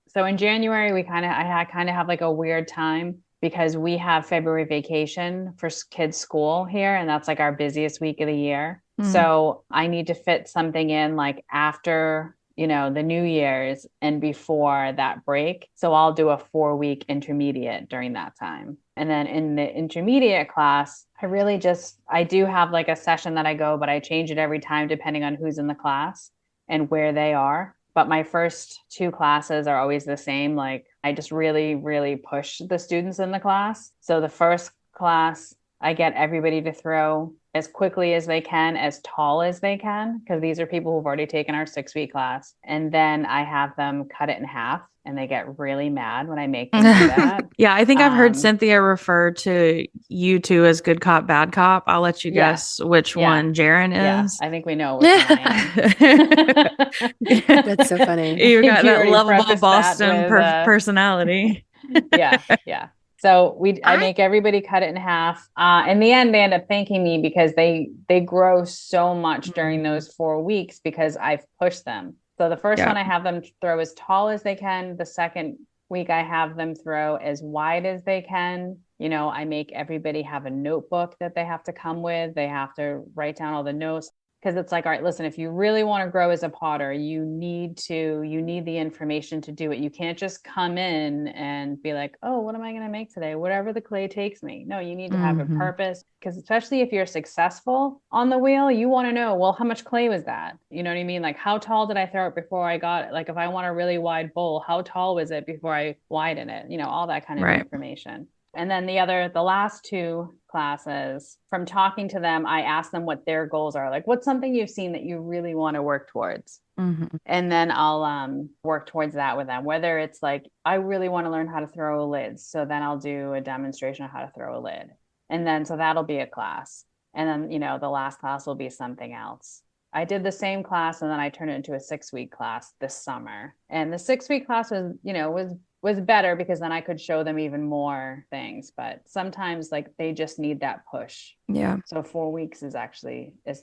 So in January, I kind of have like a weird time because we have February vacation for kids' school here, and that's like our busiest week of the year. So I need to fit something in like after, the New Year's and before that break. So I'll do a 4-week intermediate during that time. And then in the intermediate class, I do have like a session that I go, but I change it every time depending on who's in the class and where they are. But my first 2 classes are always the same. Like I just really, really push the students in the class. So the first class, I get everybody to throw as quickly as they can, as tall as they can, because these are people who've already taken our 6-week class. And then I have them cut it in half and they get really mad when I make them do that. Yeah, I think I've heard Cynthia refer to you two as good cop, bad cop. I'll let you guess which one Jaryn is. Yeah, I think we know which one I am. That's so funny. You've got that lovable Boston personality. Yeah. So I make everybody cut it in half. In the end, they end up thanking me because they grow so much during those 4 weeks because I've pushed them. So the first one I have them throw as tall as they can. The second week I have them throw as wide as they can. I make everybody have a notebook that they have to come with. They have to write down all the notes. Because it's like, all right, listen, if you really want to grow as a potter, you need the information to do it. You can't just come in and be like, oh, what am I going to make today? Whatever the clay takes me. No, you need to have a purpose, because especially if you're successful on the wheel, you want to know, well, how much clay was that? You know what I mean? Like, how tall did I throw it before I got it? Like, if I want a really wide bowl, how tall was it before I widen it? All that kind of information. And then the last 2 classes, from talking to them, I ask them what their goals are. Like, what's something you've seen that you really want to work towards? And then I'll work towards that with them. Whether it's like, I really want to learn how to throw a lid. So then I'll do a demonstration of how to throw a lid. And then, so that'll be a class. And then, the last class will be something else. I did the same class and then I turned it into a 6-week class this summer. And the 6-week class was better because then I could show them even more things. But sometimes like they just need that push. Yeah. So 4 weeks is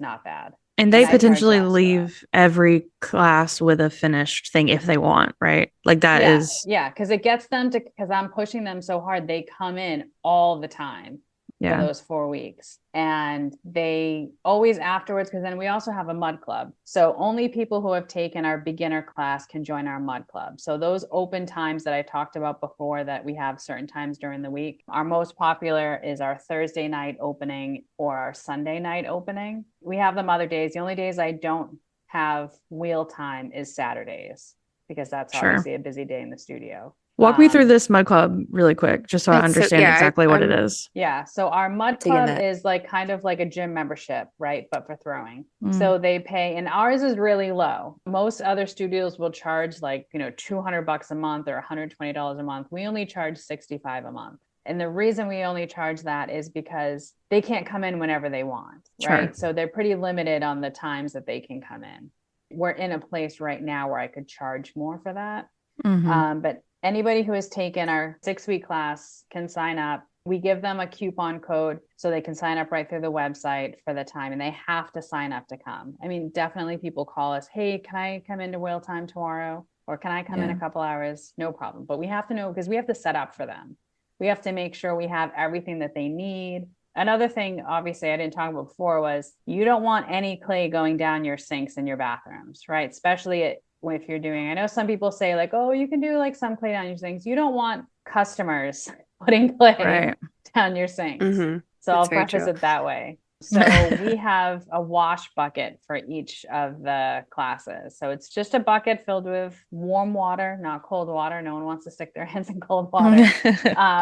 not bad. And they potentially leave every class with a finished thing if they want, right? Like that is. Yeah. Because it gets them because I'm pushing them so hard. They come in all the time. For those 4 weeks. And they always afterwards, because then we also have a mud club. So only people who have taken our beginner class can join our mud club. So those open times that I talked about before, that we have certain times during the week, our most popular is our Thursday night opening or our Sunday night opening. We have them other days. The only days I don't have wheel time is Saturdays, because that's obviously a busy day in the studio. Walk me through this mud club really quick, just so I understand exactly what it is. Yeah. So our mud club is like kind of like a gym membership, right? But for throwing. So they pay, and ours is really low. Most other studios will charge like, $200 a month or $120 a month. We only charge $65 a month. And the reason we only charge that is because they can't come in whenever they want, right? So they're pretty limited on the times that they can come in. We're in a place right now where I could charge more for that. But anybody who has taken our 6-week class can sign up. We give them a coupon code so they can sign up right through the website for the time, and they have to sign up to come. I mean, definitely people call us, hey, can I come into wheel time tomorrow? Or can I come in a couple hours? No problem. But we have to know, because we have to set up for them. We have to make sure we have everything that they need. Another thing, obviously, I didn't talk about before was you don't want any clay going down your sinks in your bathrooms, right? Especially if you're doing, I know some people say like, oh, you can do like some clay down your sinks. You don't want customers putting clay Right. down your sinks. Mm-hmm. So That's I'll very preface true. it that way. So we have a wash bucket for each of the classes. So it's just a bucket filled with warm water, not cold water. No one wants to stick their hands in cold water.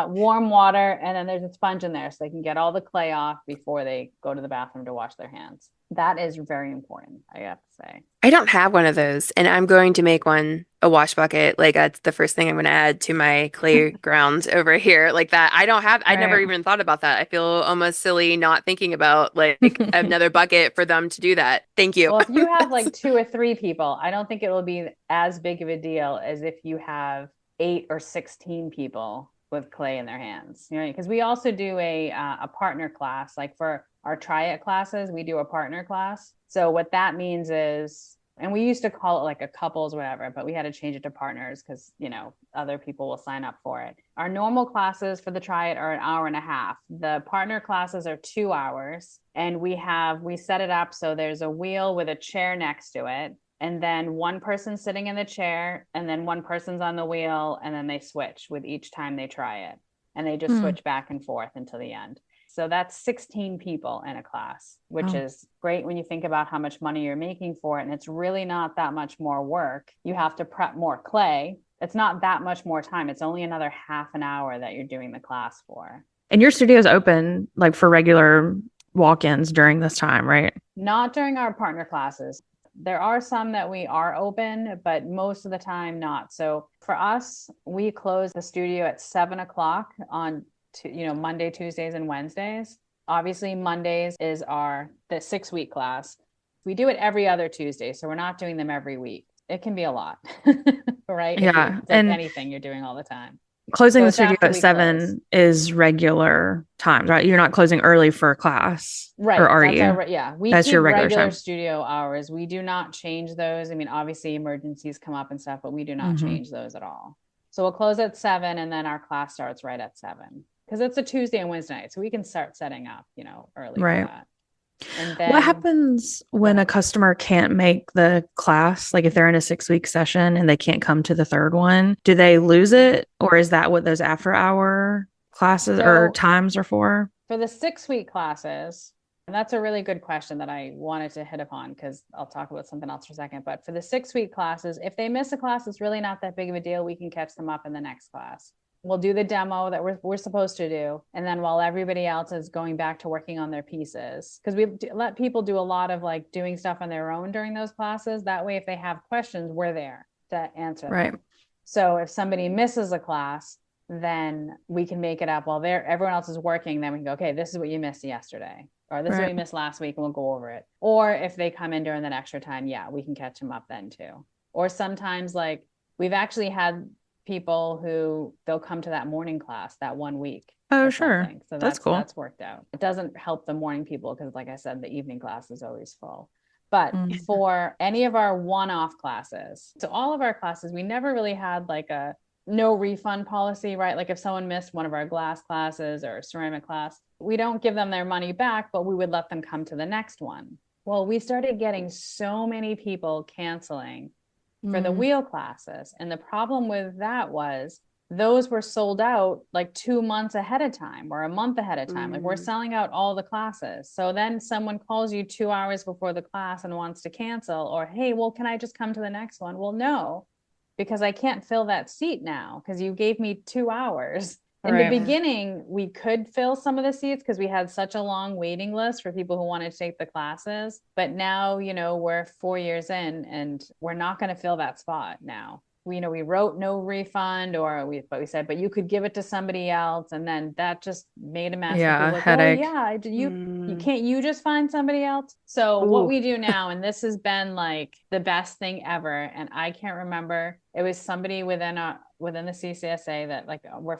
Warm water, and then there's a sponge in there so they can get all the clay off before they go to the bathroom to wash their hands. That is very important, I have to say. I don't have one of those, and I'm going to make one, a wash bucket. Like that's the first thing I'm going to add to my clay ground over here. Like that. I never Right. even thought about that. I feel almost silly not thinking about like another bucket for them to do that. Thank you. Well, if you have like 2 or 3 people, I don't think it will be as big of a deal as if you have 8 or 16 people with clay in their hands. You know, because we also do a partner class, like for our try it classes, we do a partner class. So what that means is, and we used to call it like a couples, whatever, but we had to change it to partners because, you know, other people will sign up for it. Our normal classes for the try it are an hour and a half. The partner classes are 2 hours. And we set it up so there's a wheel with a chair next to it. And then one person sitting in the chair, and then one person's on the wheel, and then they switch with each time they try it. And they just switch back and forth until the end. So that's 16 people in a class, which is great when you think about how much money you're making for it. And it's really not that much more work. You have to prep more clay. It's not that much more time. It's only another half an hour that you're doing the class for. And your studio is open like for regular walk-ins during this time, right? Not during our partner classes. There are some that we are open, but most of the time not. So for us, we close the studio at 7 o'clock on Monday, Tuesdays, and Wednesdays. Obviously, Mondays is the 6-week class. We do it every other Tuesday, so we're not doing them every week. It can be a lot, right? Yeah. It's like anything you're doing all the time. Closing So the it's studio after at we 7 close. is regular times, right? You're not closing early for a class, Right. or are That's you? we That's keep your regular regular time. studio hours. We do not change those. I mean, obviously emergencies come up and stuff, but we do not change those at all. So we'll close at 7 and then our class starts right at 7 because it's a Tuesday and Wednesday night. So we can start setting up, early for Right. that. And then What happens when a customer can't make the class? Like if they're in a 6-week session and they can't come to the third one, do they lose it? Or is that what those after hour classes or times are for? For the 6-week classes, and that's a really good question that I wanted to hit upon because I'll talk about something else for a second. But for the 6-week classes, if they miss a class, it's really not that big of a deal. We can catch them up in the next class. We'll do the demo that we're supposed to do. And then while everybody else is going back to working on their pieces, because we let people do a lot of like doing stuff on their own during those classes. That way, if they have questions, we're there to answer Right. them. So if somebody misses a class, then we can make it up while everyone else is working. Then we can go, okay, this is what you missed yesterday, or this is what you missed last week, and we'll go over it. Or if they come in during that extra time, yeah, we can catch them up then too. Or sometimes like we've actually had people who they'll come to that morning class that 1 week. Oh, sure. Something. So that's cool. That's worked out. It doesn't help the morning people because, like I said, the evening class is always full. But for any of our one-off classes, so all of our classes, we never really had like a no refund policy, right? Like if someone missed one of our glass classes or ceramic class, we don't give them their money back, but we would let them come to the next one. Well, we started getting so many people canceling for the wheel classes. And the problem with that was those were sold out like 2 months ahead of time or a month ahead of time. Like we're selling out all the classes. So then someone calls you 2 hours before the class and wants to cancel, or, hey, well, can I just come to the next one? Well, no, because I can't fill that seat now because you gave me 2 hours. In the beginning, we could fill some of the seats because we had such a long waiting list for people who wanted to take the classes. But now, we're 4 years in and we're not going to fill that spot now. We wrote no refund, but we said, but you could give it to somebody else. And then that just made a mess. Yeah, like, headache. Oh, yeah, you can't you just find somebody else? So what we do now, and this has been like the best thing ever, and I can't remember, it was somebody within the CCSA that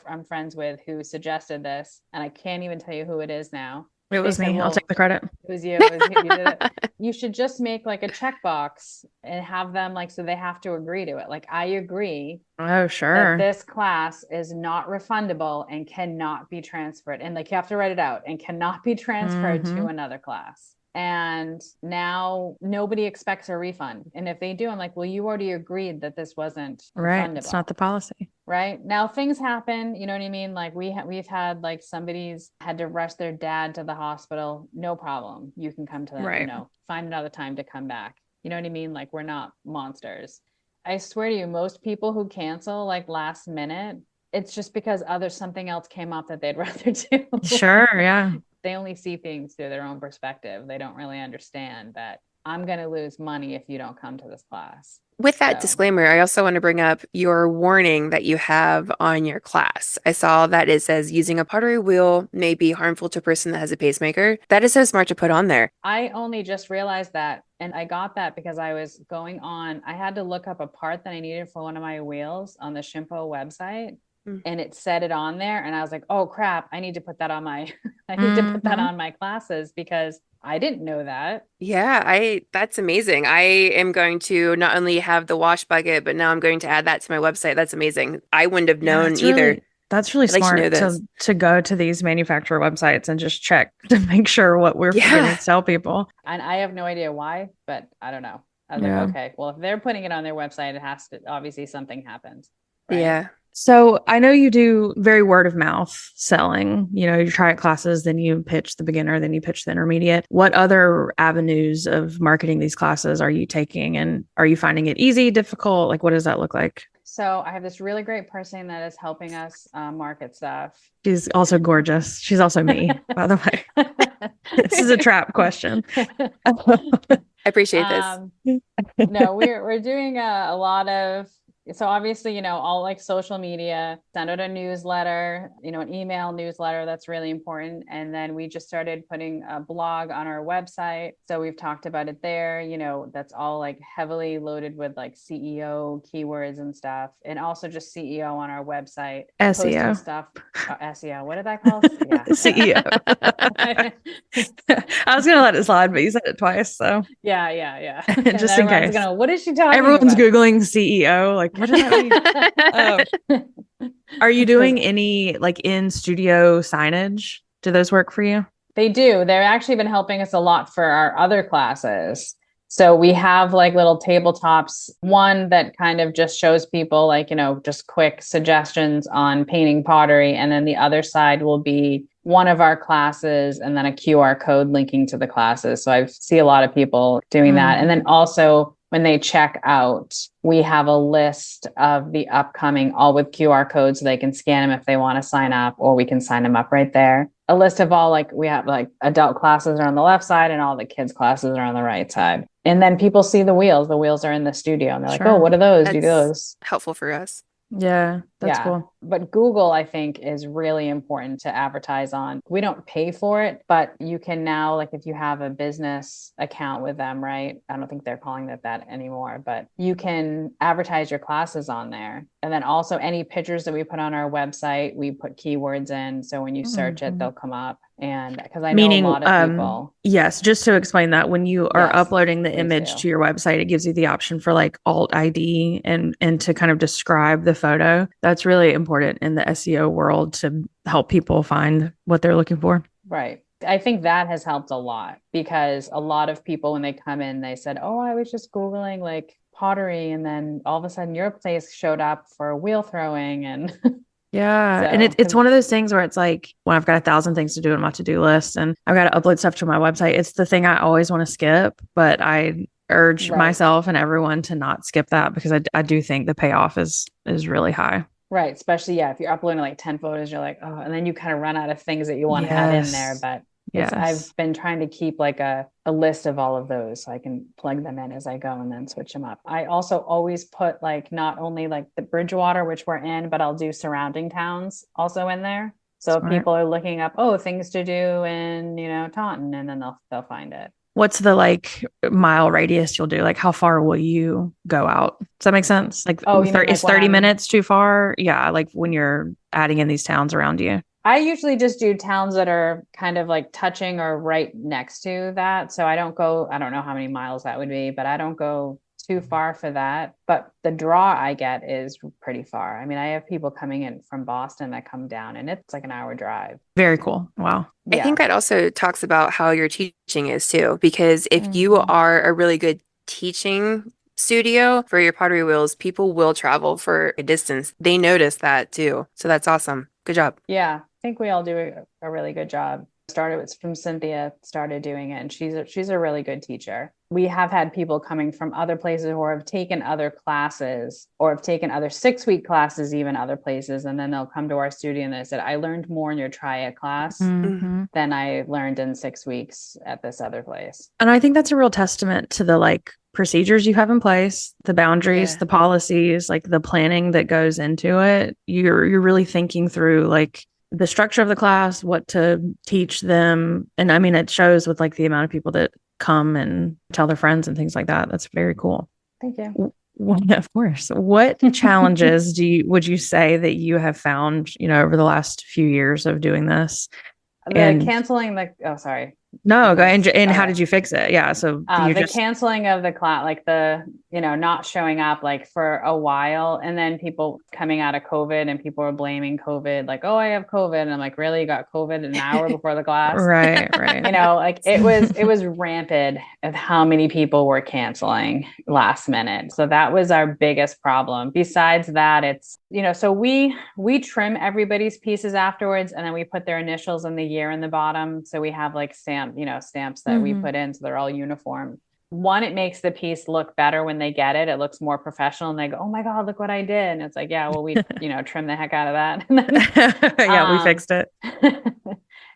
I'm friends with who suggested this, and I can't even tell you who it is now. It was said, me. I'll well, take the credit. it was you. It was you. You did it. You should just make like a checkbox and have them like, so they have to agree to it. Like, I agree Oh, that sure. this class is not refundable and cannot be transferred. And like, you have to write it out and cannot be transferred to another class. And now nobody expects a refund. And if they do, I'm like, well, you already agreed that this wasn't Right. refundable. It's not the policy. Right now, things happen. You know what I mean? Like we've had like somebody's had to rush their dad to the hospital. No problem. You can come to them. Right. You know, find another time to come back. You know what I mean? Like, we're not monsters. I swear to you, most people who cancel like last minute, it's just because something else came up that they'd rather do. Sure. Yeah. They only see things through their own perspective. They don't really understand that I'm going to lose money if you don't come to this class. With that disclaimer, I also want to bring up your warning that you have on your class. I saw that it says using a pottery wheel may be harmful to a person that has a pacemaker. That is so smart to put on there. I only just realized that. And I got that because I was going on, I had to look up a part that I needed for one of my wheels on the Shimpo website. And it said it on there. And I was like, oh crap, I need to put that on my, I need to put that on my classes because I didn't know that. Yeah, that's amazing. I am going to not only have the wash bucket, but now I'm going to add that to my website. That's amazing. I wouldn't have known either. That's really I'd like to know smart this. to go to these manufacturer websites and just check to make sure what we're going to tell people. And I have no idea why, but I don't know. I was like, okay, well, if they're putting it on their website, it has to, obviously something happened. Right? Yeah. So I know you do very word of mouth selling. You know, you try at classes, then you pitch the beginner, then you pitch the intermediate. What other avenues of marketing these classes are you taking? And are you finding it easy, difficult? Like, what does that look like? So I have this really great person that is helping us market stuff. She's also gorgeous. She's also me, by the way. This is a trap question. I appreciate this. No, we're doing a lot of, so obviously, you know, all like social media, send out a newsletter, you know, an email newsletter. That's really important. And then we just started putting a blog on our website. So we've talked about it there, you know, that's all like heavily loaded with like CEO keywords and stuff. And also just CEO on our website. SEO Stuff. SEO. What did I call it? Yeah. CEO. I was going to let it slide, but you said it twice. So yeah. Just in case. What is she talking Everyone's about? Googling CEO. Like, what does that mean? Are you doing any like in studio signage? Do those work for you? They do. They've actually been helping us a lot for our other classes. So we have like little tabletops, one that kind of just shows people like, you know, just quick suggestions on painting pottery. And then the other side will be one of our classes and then a QR code linking to the classes. So I see a lot of people doing that. And then also when they check out, we have a list of the upcoming, all with QR codes, so they can scan them if they want to sign up, or we can sign them up right there. A list of all, like, we have like adult classes are on the left side and all the kids classes are on the right side. And then people see the wheels. The wheels are in the studio and they're like, oh, what are those? Do those. Helpful for us. Yeah, that's cool. But Google, I think, is really important to advertise on. We don't pay for it, but you can now, like if you have a business account with them, right? I don't think they're calling it that anymore, but you can advertise your classes on there. And then also any pictures that we put on our website, we put keywords in. So when you search it, they'll come up. And because I know a lot of people. Yes, just to explain that, when you are uploading the image to your website, it gives you the option for like alt ID and to kind of describe the photo. That's really important in the SEO world to help people find what they're looking for. Right. I think that has helped a lot because a lot of people, when they come in, they said, oh, I was just Googling like pottery. And then all of a sudden your place showed up for wheel throwing and yeah. So, and it's one of those things where it's like when I've got 1,000 things to do on my to-do list and I've got to upload stuff to my website, it's the thing I always want to skip, but I urge myself and everyone to not skip that because I do think the payoff is really high. Right. Especially, if you're uploading like 10 photos, you're like, oh, and then you kind of run out of things that you want to have in there. But I've been trying to keep like a list of all of those so I can plug them in as I go and then switch them up. I also always put like not only like the Bridgewater, which we're in, but I'll do surrounding towns also in there. So if people are looking up, things to do in, you know, Taunton, and then they'll find it. What's the like mile radius you'll do? Like how far will you go out? Does that make sense? Like, is 30 minutes too far? Yeah. Like when you're adding in these towns around you. I usually just do towns that are kind of like touching or right next to that. So I don't know how many miles that would be, but I don't go too far for that. But the draw I get is pretty far. I mean, I have people coming in from Boston that come down and it's like an hour drive. Very cool. Wow. I think that also talks about how your teaching is too, because if you are a really good teaching studio for your pottery wheels, people will travel for a distance. They notice that too. So that's awesome. Good job. Yeah, I think we all do a really good job. Started with from Cynthia, started doing it, and she's a really good teacher. We have had people coming from other places or have taken other classes or have taken other 6-week classes, even other places, and then they'll come to our studio and they said, I learned more in your triad class than I learned in 6 weeks at this other place. And I think that's a real testament to the like procedures you have in place, the boundaries, the policies, like the planning that goes into it. You're really thinking through like the structure of the class, what to teach them. And I mean, it shows with like the amount of people that come and tell their friends and things like that. That's very cool. Thank you. Of course. What challenges would you say that you have found, over the last few years of doing this? Canceling sorry. No, go ahead. And how did you fix it? Yeah. So canceling of the class, like not showing up like for a while, and then people coming out of COVID and people were blaming COVID, like, oh, I have COVID. And I'm like, really? You got COVID an hour before the class? Right. Like it was rampant of how many people were canceling last minute. So that was our biggest problem. Besides that, it's, so we trim everybody's pieces afterwards, and then we put their initials and the year in the bottom. So we have like stamps that we put in, so they're all uniform. One, it makes the piece look better when they get it. It looks more professional and they go, oh my God, look what I did. And it's like, yeah, well, we, trim the heck out of that. Yeah, we fixed it.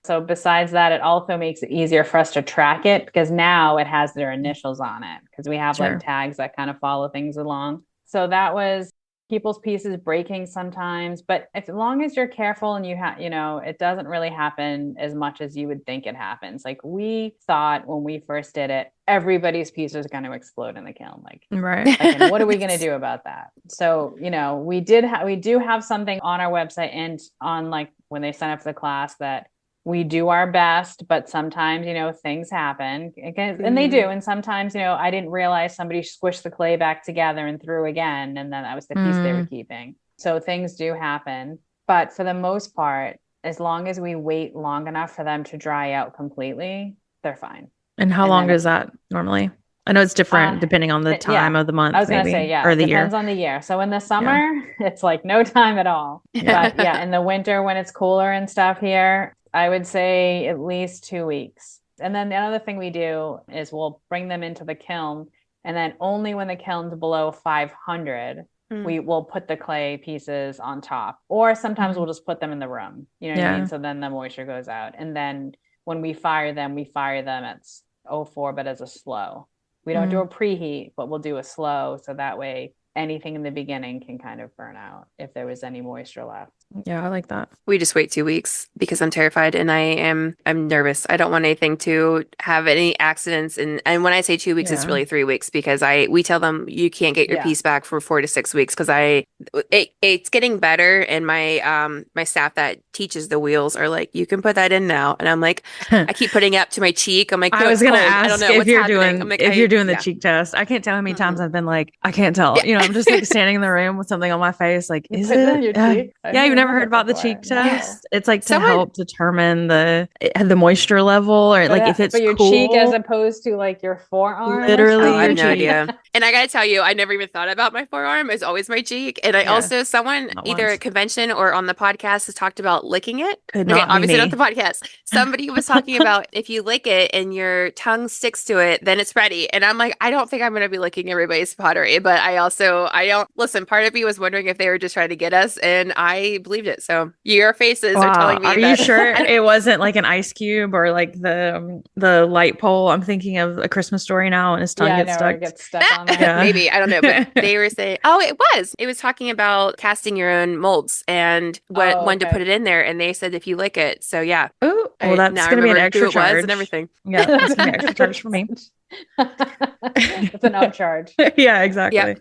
So besides that, it also makes it easier for us to track it because now it has their initials on it because we have like tags that kind of follow things along. So that was people's pieces breaking sometimes, but as long as you're careful and you have, it doesn't really happen as much as you would think it happens. Like we thought when we first did it, everybody's piece was going to explode in the kiln. Like, and what are we going to do about that? So, we do have something on our website and on like when they sign up for the class that we do our best, but sometimes, things happen and they do. And sometimes, I didn't realize somebody squished the clay back together and threw again. And then that was the piece they were keeping. So things do happen. But for the most part, as long as we wait long enough for them to dry out completely, they're fine. And how long is that normally? I know it's different depending on the time of the month. I was going to say, or the year. Depends on the year. So in the summer, it's like no time at all. But in the winter when it's cooler and stuff here, I would say at least 2 weeks. And then the other thing we do is we'll bring them into the kiln, and then only when the kiln's below 500, we will put the clay pieces on top. Or sometimes we'll just put them in the room, what I mean? So then the moisture goes out. And then when we fire them at 04, but as a slow. We don't do a preheat, but we'll do a slow. So that way anything in the beginning can kind of burn out if there was any moisture left. Yeah, I like that. We just wait 2 weeks because I'm terrified and I'm nervous. I don't want anything to have any accidents. And when I say 2 weeks, it's really 3 weeks because we tell them you can't get your piece back for 4 to 6 weeks because it's getting better. And my staff that teaches the wheels are like, you can put that in now. And I'm like, I keep putting it up to my cheek. I'm like, I was going to ask I don't know if you're doing the the cheek test. I can't tell how many times I've been like, I can't tell. I'm just like standing in the room with something on my face. Like, is it on your cheek? Yeah, you've never heard about the cheek test? It's like to help determine the moisture level or like if it's your cool. cheek as opposed to like your forearm. Literally, I have no idea. And I gotta tell you, I never even thought about my forearm. It's always my cheek. And I also either at convention or on the podcast has talked about licking it. Obviously not the podcast. Somebody was talking about if you lick it and your tongue sticks to it, then it's ready. And I'm like, I don't think I'm gonna be licking everybody's pottery, but I don't listen. Part of me was wondering if they were just trying to get us, and I believed it. So your faces are telling me. Are you sure it wasn't like an ice cube or like the light pole? I'm thinking of A Christmas Story now, and his tongue gets stuck on that. Maybe, I don't know, but they were saying, it was talking about casting your own molds and when to put it in there, and they said if you lick it. So yeah. Oh, well, that's going to be an extra charge and everything. Yeah, that's going to be an extra charge for me. It's an upcharge. Yeah, exactly. Yep.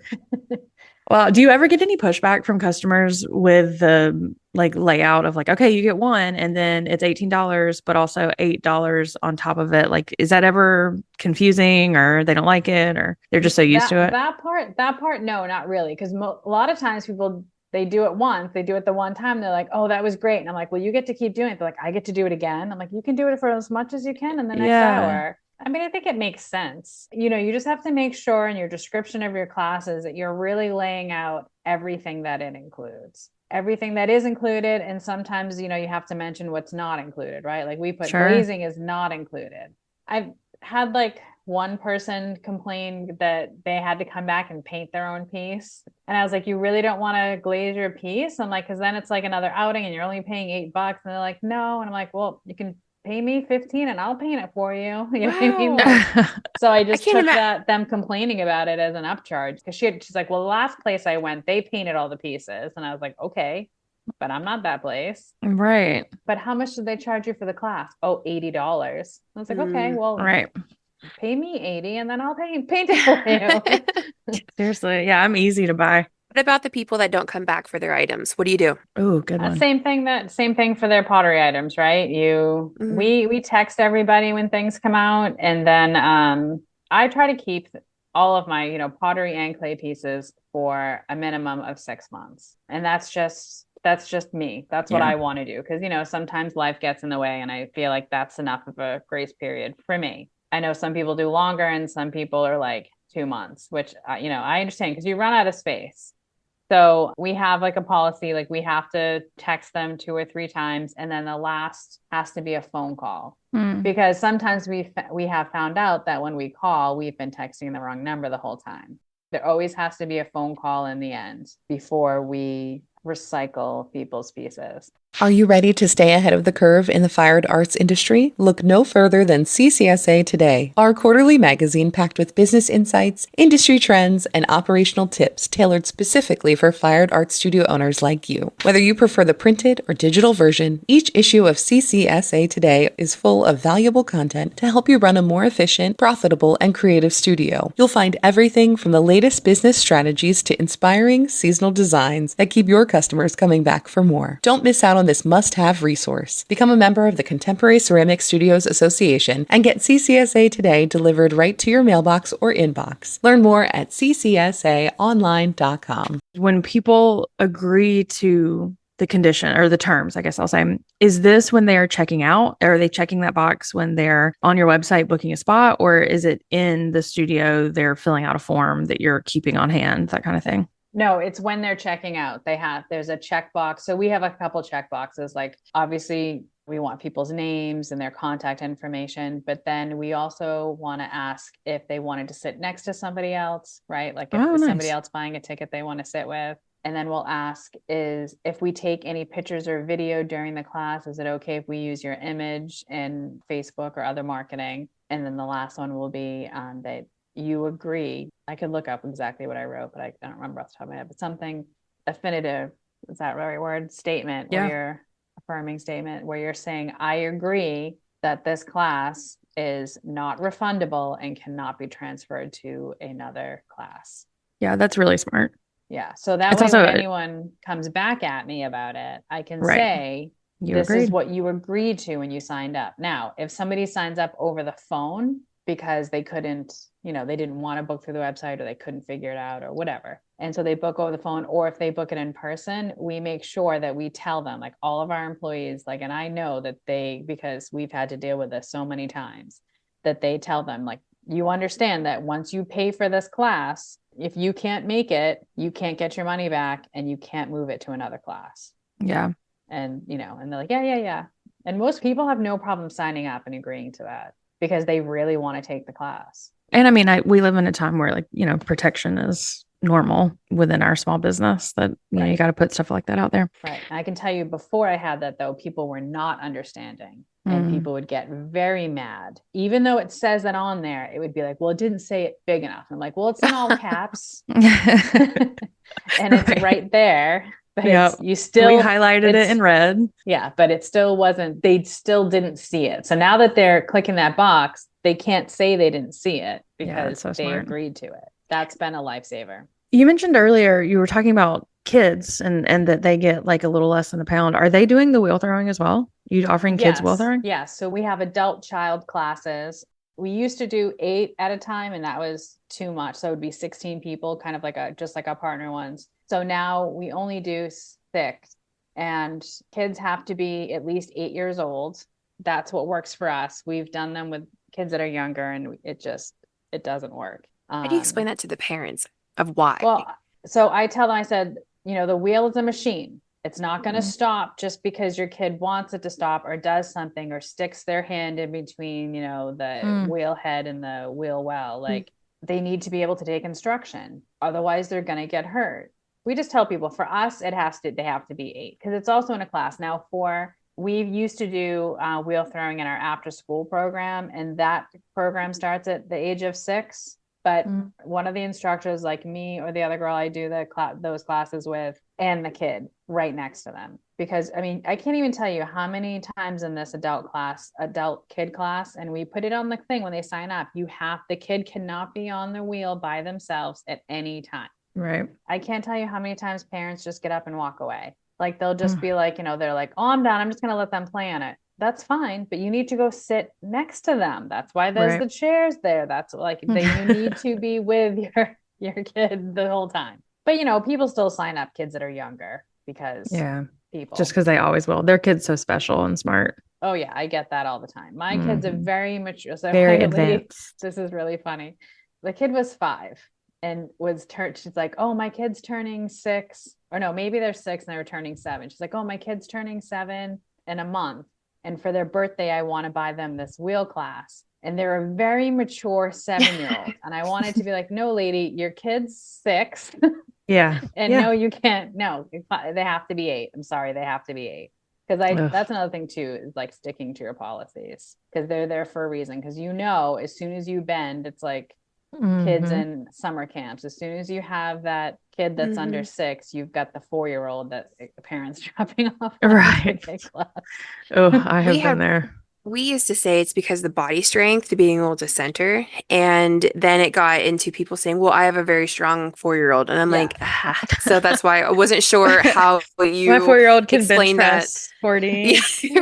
Well, do you ever get any pushback from customers with the like layout of like, okay, you get one and then it's $18, but also $8 on top of it. Like, is that ever confusing or they don't like it or they're just so used to it? That part, no, not really. Because a lot of times people, they do it once, they do it the one time. They're like, oh, that was great. And I'm like, well, you get to keep doing it. They're like, I get to do it again. I'm like, you can do it for as much as you can in the next hour. I mean, I think it makes sense. You just have to make sure in your description of your classes that you're really laying out everything that it includes, everything that is included. And sometimes, you have to mention what's not included, right? Like we put glazing is not included. I've had like one person complain that they had to come back and paint their own piece. And I was like, you really don't want to glaze your piece? I'm like, because then it's like another outing and you're only paying $8. And they're like, no. And I'm like, well, you can pay me 15 and I'll paint it for you. So I just took them complaining about it as an upcharge because she's like, well, the last place I went, they painted all the pieces. And I was like, okay, but I'm not that place. Right. But how much did they charge you for the class? Oh, $80. I was like, okay, well, right. Pay me 80 and then I'll paint it for you. Seriously. Yeah. I'm easy to buy. What about the people that don't come back for their items? What do you do? Oh, good one. Same thing for their pottery items, right? We text everybody when things come out. And then I try to keep all of my, pottery and clay pieces for a minimum of 6 months. And that's just me. That's what I want to do. Because, sometimes life gets in the way and I feel like that's enough of a grace period for me. I know some people do longer and some people are like 2 months, which, I understand because you run out of space. So we have like a policy, like we have to text them 2 or 3 times. And then the last has to be a phone call because sometimes we have found out that when we call, we've been texting the wrong number the whole time. There always has to be a phone call in the end before we recycle people's pieces. Are you ready to stay ahead of the curve in the fine arts industry? Look no further than CCSA Today, our quarterly magazine packed with business insights, industry trends, and operational tips tailored specifically for fine art studio owners like you. Whether you prefer the printed or digital version, each issue of CCSA Today is full of valuable content to help you run a more efficient, profitable, and creative studio. You'll find everything from the latest business strategies to inspiring seasonal designs that keep your customers coming back for more. Don't miss out on this must-have resource. Become a member of the Contemporary Ceramic Studios Association and get CCSA Today delivered right to your mailbox or inbox. Learn more at ccsaonline.com. When people agree to the condition or the terms, I guess I'll say, is this when they are checking out? Or are they checking that box when they're on your website booking a spot? Or is it in the studio, they're filling out a form that you're keeping on hand, that kind of thing? No, it's when they're checking out. There's a checkbox. So we have a couple checkboxes. Like obviously we want people's names and their contact information, but then we also want to ask if they wanted to sit next to somebody else, right? Like if there's somebody else buying a ticket they want to sit with. And then we'll ask is if we take any pictures or video during the class, is it okay if we use your image in Facebook or other marketing? And then the last one will be that you agree. I could look up exactly what I wrote, but I don't remember off the top of my head, but something affirmative, is that the right word? Statement, where you're affirming statement, where you're saying, I agree that this class is not refundable and cannot be transferred to another class. Yeah, that's really smart. Yeah. So that way when anyone comes back at me about it, I can say, this is what you agreed to when you signed up. Now, if somebody signs up over the phone because they couldn't, they didn't want to book through the website or they couldn't figure it out or whatever. And so they book over the phone, or if they book it in person, we make sure that we tell them, like all of our employees, like, and I know that because we've had to deal with this so many times, that they tell them, like, you understand that once you pay for this class, if you can't make it, you can't get your money back and you can't move it to another class. Yeah. And, and they're like, yeah. And most people have no problem signing up and agreeing to that because they really want to take the class. And I mean, we live in a time where protection is normal within our small business, that, you got to put stuff like that out there. Right. And I can tell you before I had that though, people were not understanding and people would get very mad, even though it says it on there. It would be like, well, it didn't say it big enough. I'm like, well, it's in all caps and it's right there. But we highlighted it in red. Yeah. But it still wasn't, they still didn't see it. So now that they're clicking that box, they can't say they didn't see it because they agreed to it. That's been a lifesaver. You mentioned earlier, you were talking about kids and that they get like a little less than a pound, are they doing the wheel throwing as well? You offering kids wheel throwing? Yes. So we have adult child classes. We used to do 8 at a time, and that was too much. So it would be 16 people, kind of like just like our partner ones. So now we only do 6, and kids have to be at least 8 years old. That's what works for us. We've done them with kids that are younger, and it doesn't work. How do you explain that to the parents of why? Well, so I tell them, I said, the wheel is a machine. It's not going to stop just because your kid wants it to stop or does something or sticks their hand in between, the wheel head and the wheel well. Like they need to be able to take instruction. Otherwise, they're going to get hurt. We just tell people, for us, they have to be 8 because it's also in a class. Now, we used to do wheel throwing in our after school program, and that program starts at the age of 6. But one of the instructors, like me or the other girl I do those classes with, and the kid right next to them. Because I mean, I can't even tell you how many times in this adult kid class, and we put it on the thing when they sign up, the kid cannot be on the wheel by themselves at any time. Right. I can't tell you how many times parents just get up and walk away. Like they'll just be like, they're like, oh, I'm done. I'm just going to let them play on it. That's fine, but you need to go sit next to them. That's why there's the chairs there. That's like you need to be with your kid the whole time. But people still sign up kids that are younger because just because they always will. Their kid's so special and smart. Oh yeah, I get that all the time. My kids are very mature, so very advanced. This is really funny. The kid was 5 and she's like, oh, my kid's turning 6, or no, maybe they're 6 and they were turning 7. She's like, oh, my kid's turning 7 in a month. And for their birthday, I want to buy them this wheel class. And they're a very mature 7-year-old. And I wanted to be like, no, lady, your kid's 6. Yeah. And no, you can't. No, they have to be 8. I'm sorry. They have to be 8. Because that's another thing too, is like sticking to your policies, because they're there for a reason. Because as soon as you bend, it's like kids in summer camps. As soon as you have that kid that's under 6, you've got the 4-year-old that the parents dropping off. Right. Oh, I have been there. We used to say it's because the body strength to being able to center. And then it got into people saying, well, I have a very strong 4-year-old. And I'm like, so that's why I wasn't sure how you my 4-year-old can explain bench that. Press 40.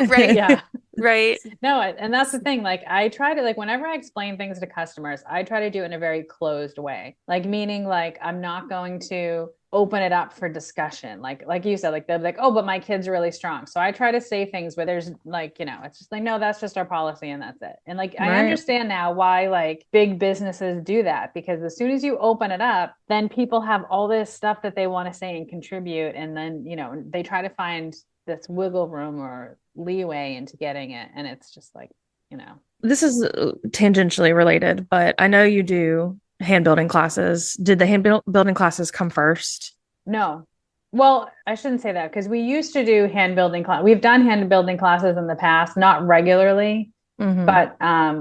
Right. Yeah. Right. No, and that's the thing. Like I try to, whenever I explain things to customers, I try to do it in a very closed way. Like meaning like I'm not going to open it up for discussion. Like you said, like they'll be like, oh, but my kid's really strong. So I try to say things where there's like, it's just like, no, that's just our policy and that's it. And like I understand now why like big businesses do that, because as soon as you open it up, then people have all this stuff that they want to say and contribute. And then, they try to find this wiggle room or leeway into getting it, and it's just like, this is tangentially related, but I know you do hand building classes. Did the hand building classes come first? No, well, I shouldn't say that, because we used to do hand building class. We've done hand building classes in the past, not regularly, but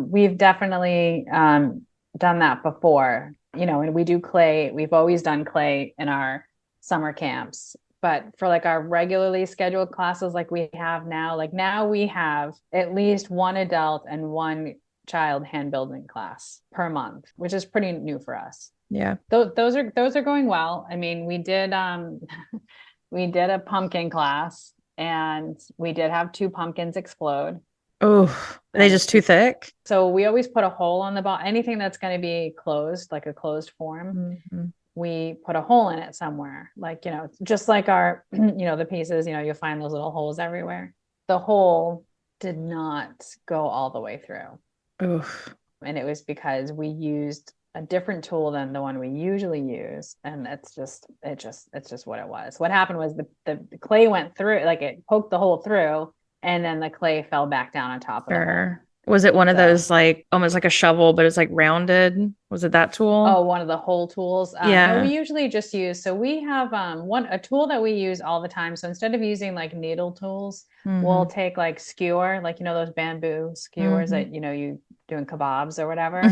we've definitely done that before, and we do clay. We've always done clay in our summer camps. But for like our regularly scheduled classes, like we have now, like now we have at least one adult and one child hand building class per month, which is pretty new for us. Yeah. Those are going well. I mean, we did we did a pumpkin class, and we did have 2 pumpkins explode. Oh, are they just too thick? So we always put a hole on the bottom. Anything that's going to be closed, like a closed form. We put a hole in it somewhere, like, just like our, the pieces, you'll find those little holes everywhere. The hole did not go all the way through. Oof. And it was because we used a different tool than the one we usually use. And it's just what it was. What happened was the clay went through, like it poked the hole through, and then the clay fell back down on top of it. Was it one of those, like almost like a shovel, but it's like rounded? Was it that tool? Oh, one of the hole tools. Yeah. No, we usually just use, so we have a tool that we use all the time. So instead of using like needle tools, we'll take like skewer, like, those bamboo skewers that, you doing kebabs or whatever.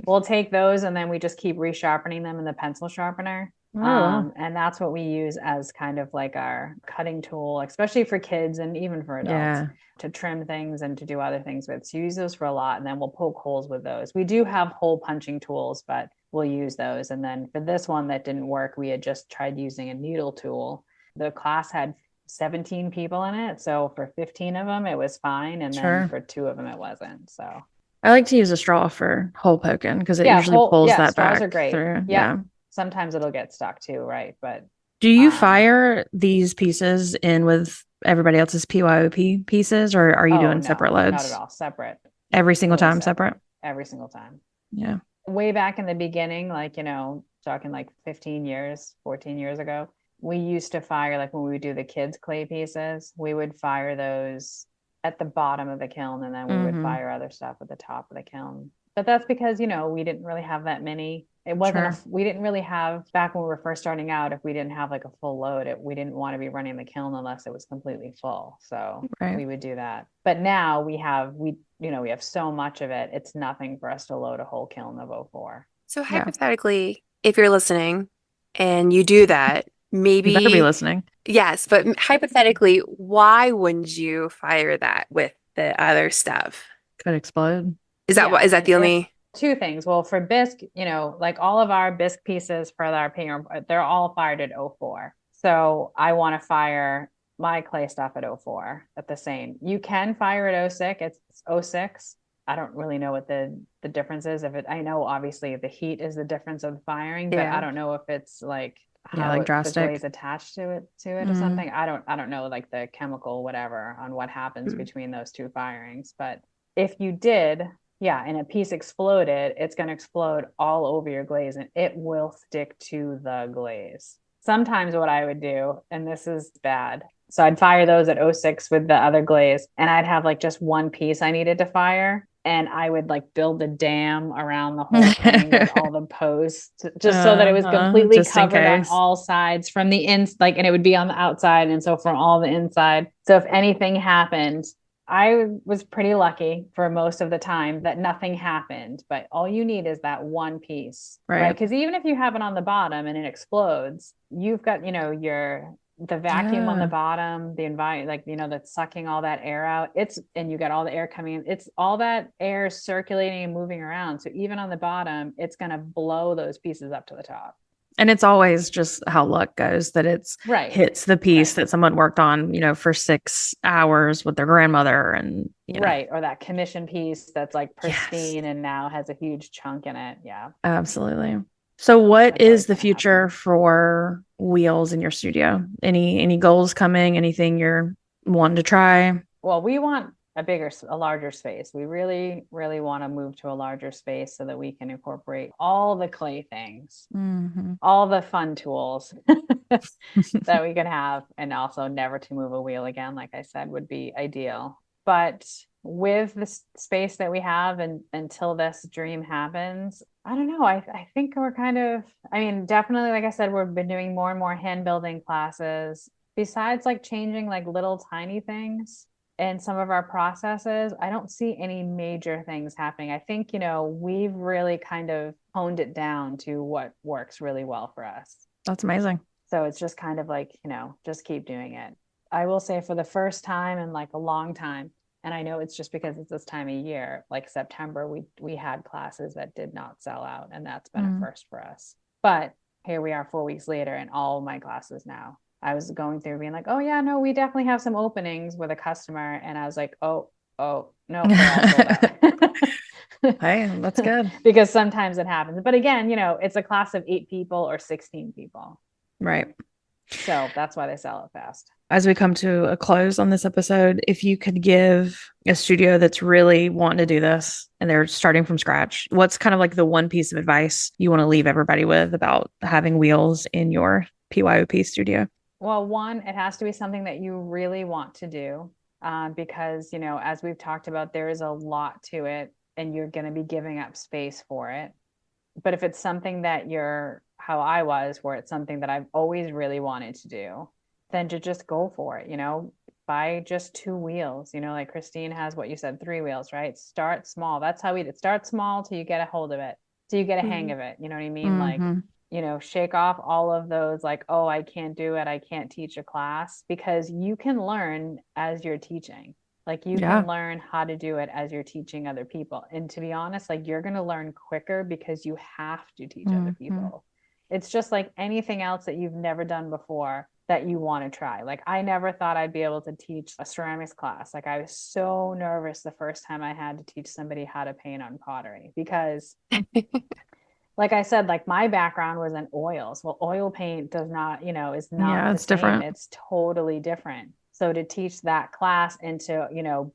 We'll take those, and then we just keep resharpening them in the pencil sharpener. And that's what we use as kind of like our cutting tool, especially for kids and even for adults, to trim things and to do other things with. So use those for a lot, and then we'll poke holes with those. We do have hole punching tools, but we'll use those. And then for this one that didn't work, we had just tried using a needle tool. The class had 17 people in it. So for 15 of them, it was fine. And then for 2 of them, it wasn't. So I like to use a straw for hole poking because it usually pulls that straws back are great. through. Yeah. Sometimes it'll get stuck too, right? But do you fire these pieces in with everybody else's PYOP pieces, or are you doing separate loads? Not at all. Separate. Every single time, separate? Every single time. Yeah. Way back in the beginning, like, talking like 15 years, 14 years ago, we used to fire, like when we would do the kids' clay pieces, we would fire those at the bottom of the kiln, and then we would fire other stuff at the top of the kiln. But that's because, we didn't really have that many. It wasn't, we didn't really have, back when we were first starting out, if we didn't have like a full load, we didn't want to be running the kiln unless it was completely full. So we would do that. But now we have so much of it. It's nothing for us to load a whole kiln of 04. So hypothetically, if you're listening and you do that, maybe you better be listening. Yes, but hypothetically, why wouldn't you fire that with the other stuff? Could explode. Is that the only? 2 things. Well, for bisque, like all of our bisque pieces for our paint, they're all fired at 04. So I want to fire my clay stuff at 04 at the same. You can fire at 06. It's 06. I don't really know what the difference is. I know obviously the heat is the difference of the firing, but I don't know if it's like how drastic. The glaze attached to it or something. I don't know like the chemical whatever on what happens between those 2 firings. But if you did, and a piece exploded, it's going to explode all over your glaze and it will stick to the glaze. Sometimes what I would do, and this is bad, so I'd fire those at 06 with the other glaze, and I'd have like just one piece I needed to fire, and I would like build a dam around the whole thing with all the posts, just so that it was completely covered on all sides from the inside, and it would be on the outside, and so from all the inside. So if anything happened, I was pretty lucky for most of the time that nothing happened, but all you need is that one piece, right? Because even if you have it on the bottom and it explodes, you've got, the vacuum on the bottom, the environment, like, that's sucking all that air out. And you got all the air coming in. It's all that air circulating and moving around. So even on the bottom, it's going to blow those pieces up to the top. And it's always just how luck goes that it's hits the piece that someone worked on, for 6 hours with their grandmother and or that commission piece that's like pristine and now has a huge chunk in it. Yeah, absolutely. So what is the future for wheels in your studio? Any goals coming? Anything you're wanting to try? Well, we want a larger space. We really, really want to move to a larger space so that we can incorporate all the clay things, all the fun tools that we can have, and also never to move a wheel again, like I said, would be ideal. But with the space that we have and until this dream happens, I don't know. I think we're definitely, like I said, we've been doing more and more hand building classes. Besides like changing like little tiny things in some of our processes, I don't see any major things happening. I think, we've really kind of honed it down to what works really well for us. That's amazing. So it's just kind of like, just keep doing it. I will say for the first time in like a long time, and I know it's just because it's this time of year, like September, we had classes that did not sell out, and that's been a first for us. But here we are 4 weeks later, and all my classes now. I was going through being like, oh yeah, no, we definitely have some openings with a customer. And I was like, oh, no, they're all sold out. Hey, that's good. Because sometimes it happens. But again, it's a class of 8 people or 16 people. Right. So that's why they sell it fast. As we come to a close on this episode, if you could give a studio that's really wanting to do this and they're starting from scratch, what's kind of like the one piece of advice you want to leave everybody with about having wheels in your PYOP studio? Well, one, it has to be something that you really want to do because, as we've talked about, there is a lot to it and you're going to be giving up space for it. But if it's something that how I was, where it's something that I've always really wanted to do, then to just go for it, buy just 2 wheels, like Christine has what you said, 3 wheels, right? Start small. That's how we start small till you get a hold of it, till you get a hang of it. You know what I mean? Like, shake off all of those, like, oh, I can't do it, I can't teach a class, because you can learn as you're teaching. Like you can learn how to do it as you're teaching other people. And to be honest, like you're going to learn quicker because you have to teach other people. It's just like anything else that you've never done before that you want to try. Like I never thought I'd be able to teach a ceramics class. Like I was so nervous the first time I had to teach somebody how to paint on pottery because like I said, like my background was in oils. Well, oil paint does not, is not it's different. It's totally different. So to teach that class and to,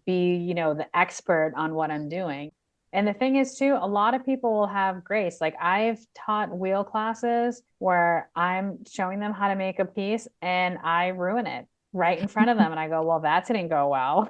be, the expert on what I'm doing. And the thing is too, a lot of people will have grace. Like I've taught wheel classes where I'm showing them how to make a piece and I ruin it right in front of them. And I go, well, that didn't go well.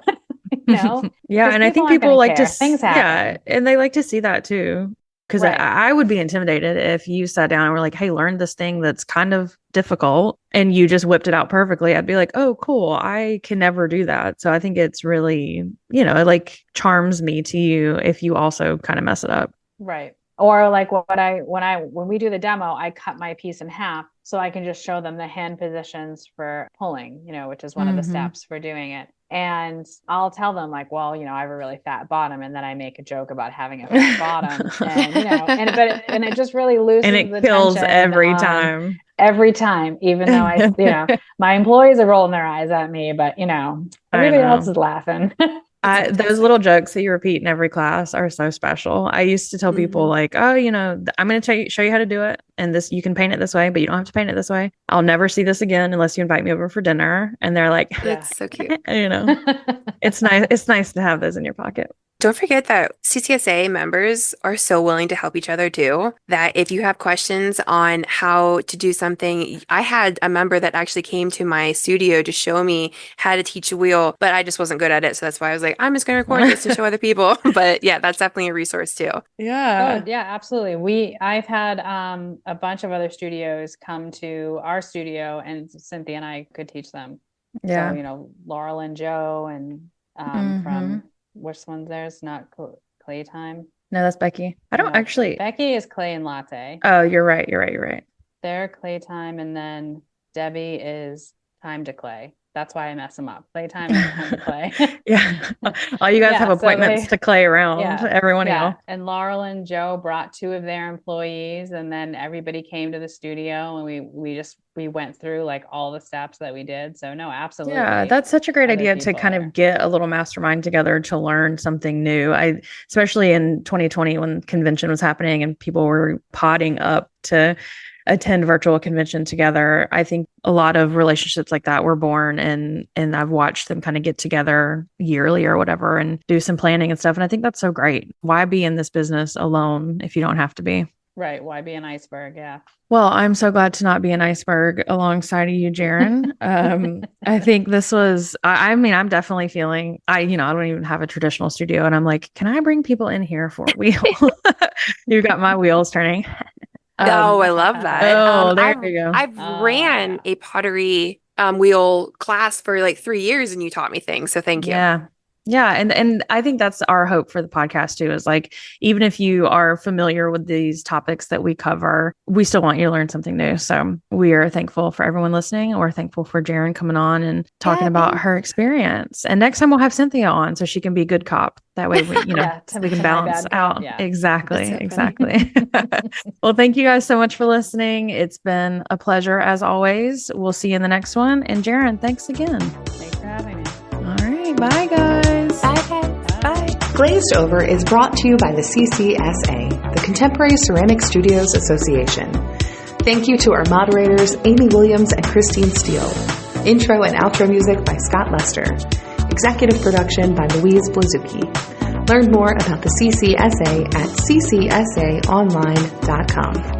Yeah. And I think people like to, things happen. Yeah. And they like to see that too. Because I would be intimidated if you sat down and were like, hey, learn this thing that's kind of difficult and you just whipped it out perfectly. I'd be like, oh, cool. I can never do that. So I think it's really, it like charms me to you if you also kind of mess it up. Right. Or like when we do the demo, I cut my piece in half so I can just show them the hand positions for pulling, which is one of the steps for doing it. And I'll tell them like, well, I have a really fat bottom. And then I make a joke about having a fat bottom and, and it just really loosens and it the kills tension every time, even though my employees are rolling their eyes at me, but everybody else is laughing. Those little jokes that you repeat in every class are so special. I used to tell people like, oh, I'm going to show you how to do it. And this, you can paint it this way, but you don't have to paint it this way. I'll never see this again unless you invite me over for dinner. And they're like, that's so cute. It's nice. It's nice to have those in your pocket. Don't forget that CCSA members are so willing to help each other too, that if you have questions on how to do something, I had a member that actually came to my studio to show me how to teach a wheel, but I just wasn't good at it. So that's why I was like, I'm just going to record this to show other people. But yeah, that's definitely a resource too. Yeah. Oh, yeah, absolutely. I've had a bunch of other studios come to our studio and Cynthia and I could teach them. Yeah. So, Laurel and Joe and from which one's theirs? Not Clay Time. No, that's Becky. I don't actually. Becky is Clay and Latte. Oh, you're right. They're Clay Time, and then Debbie is Time to Clay. That's why I mess them up. Clay Time and Time to Clay. Yeah. All you guys have appointments to Clay around. Everyone else. And Laurel and Joe brought 2 of their employees, and then everybody came to the studio, and we went through like all the steps that we did. So no, absolutely. Yeah, that's such a great idea to kind of get a little mastermind together to learn something new. Especially in 2020 when convention was happening and people were podding up to attend virtual convention together. I think a lot of relationships like that were born and I've watched them kind of get together yearly or whatever and do some planning and stuff. And I think that's so great. Why be in this business alone if you don't have to be? Right. Why be an iceberg? Yeah. Well, I'm so glad to not be an iceberg alongside of you, Jaryn. I think this was, I'm definitely feeling, I don't even have a traditional studio and I'm like, can I bring people in here for a wheel? You got my wheels turning. I love that. There you go. I've ran a pottery wheel class for like 3 years and you taught me things. So thank you. Yeah. And I think that's our hope for the podcast too, is like, even if you are familiar with these topics that we cover, we still want you to learn something new. So we are thankful for everyone listening. We're thankful for Jaryn coming on and talking about her experience. And next time we'll have Cynthia on so she can be good cop. That way we, we can balance out. Yeah. Exactly. Well, thank you guys so much for listening. It's been a pleasure as always. We'll see you in the next one. And Jaryn, thanks again. Thanks for having me. All right. Bye guys. Bye guys. Bye. Glazed Over is brought to you by the CCSA, the Contemporary Ceramic Studios Association. Thank you to our moderators, Amy Williams and Christine Steele. Intro and outro music by Scott Lester. Executive production by Louise Blazucki. Learn more about the CCSA at ccsaonline.com.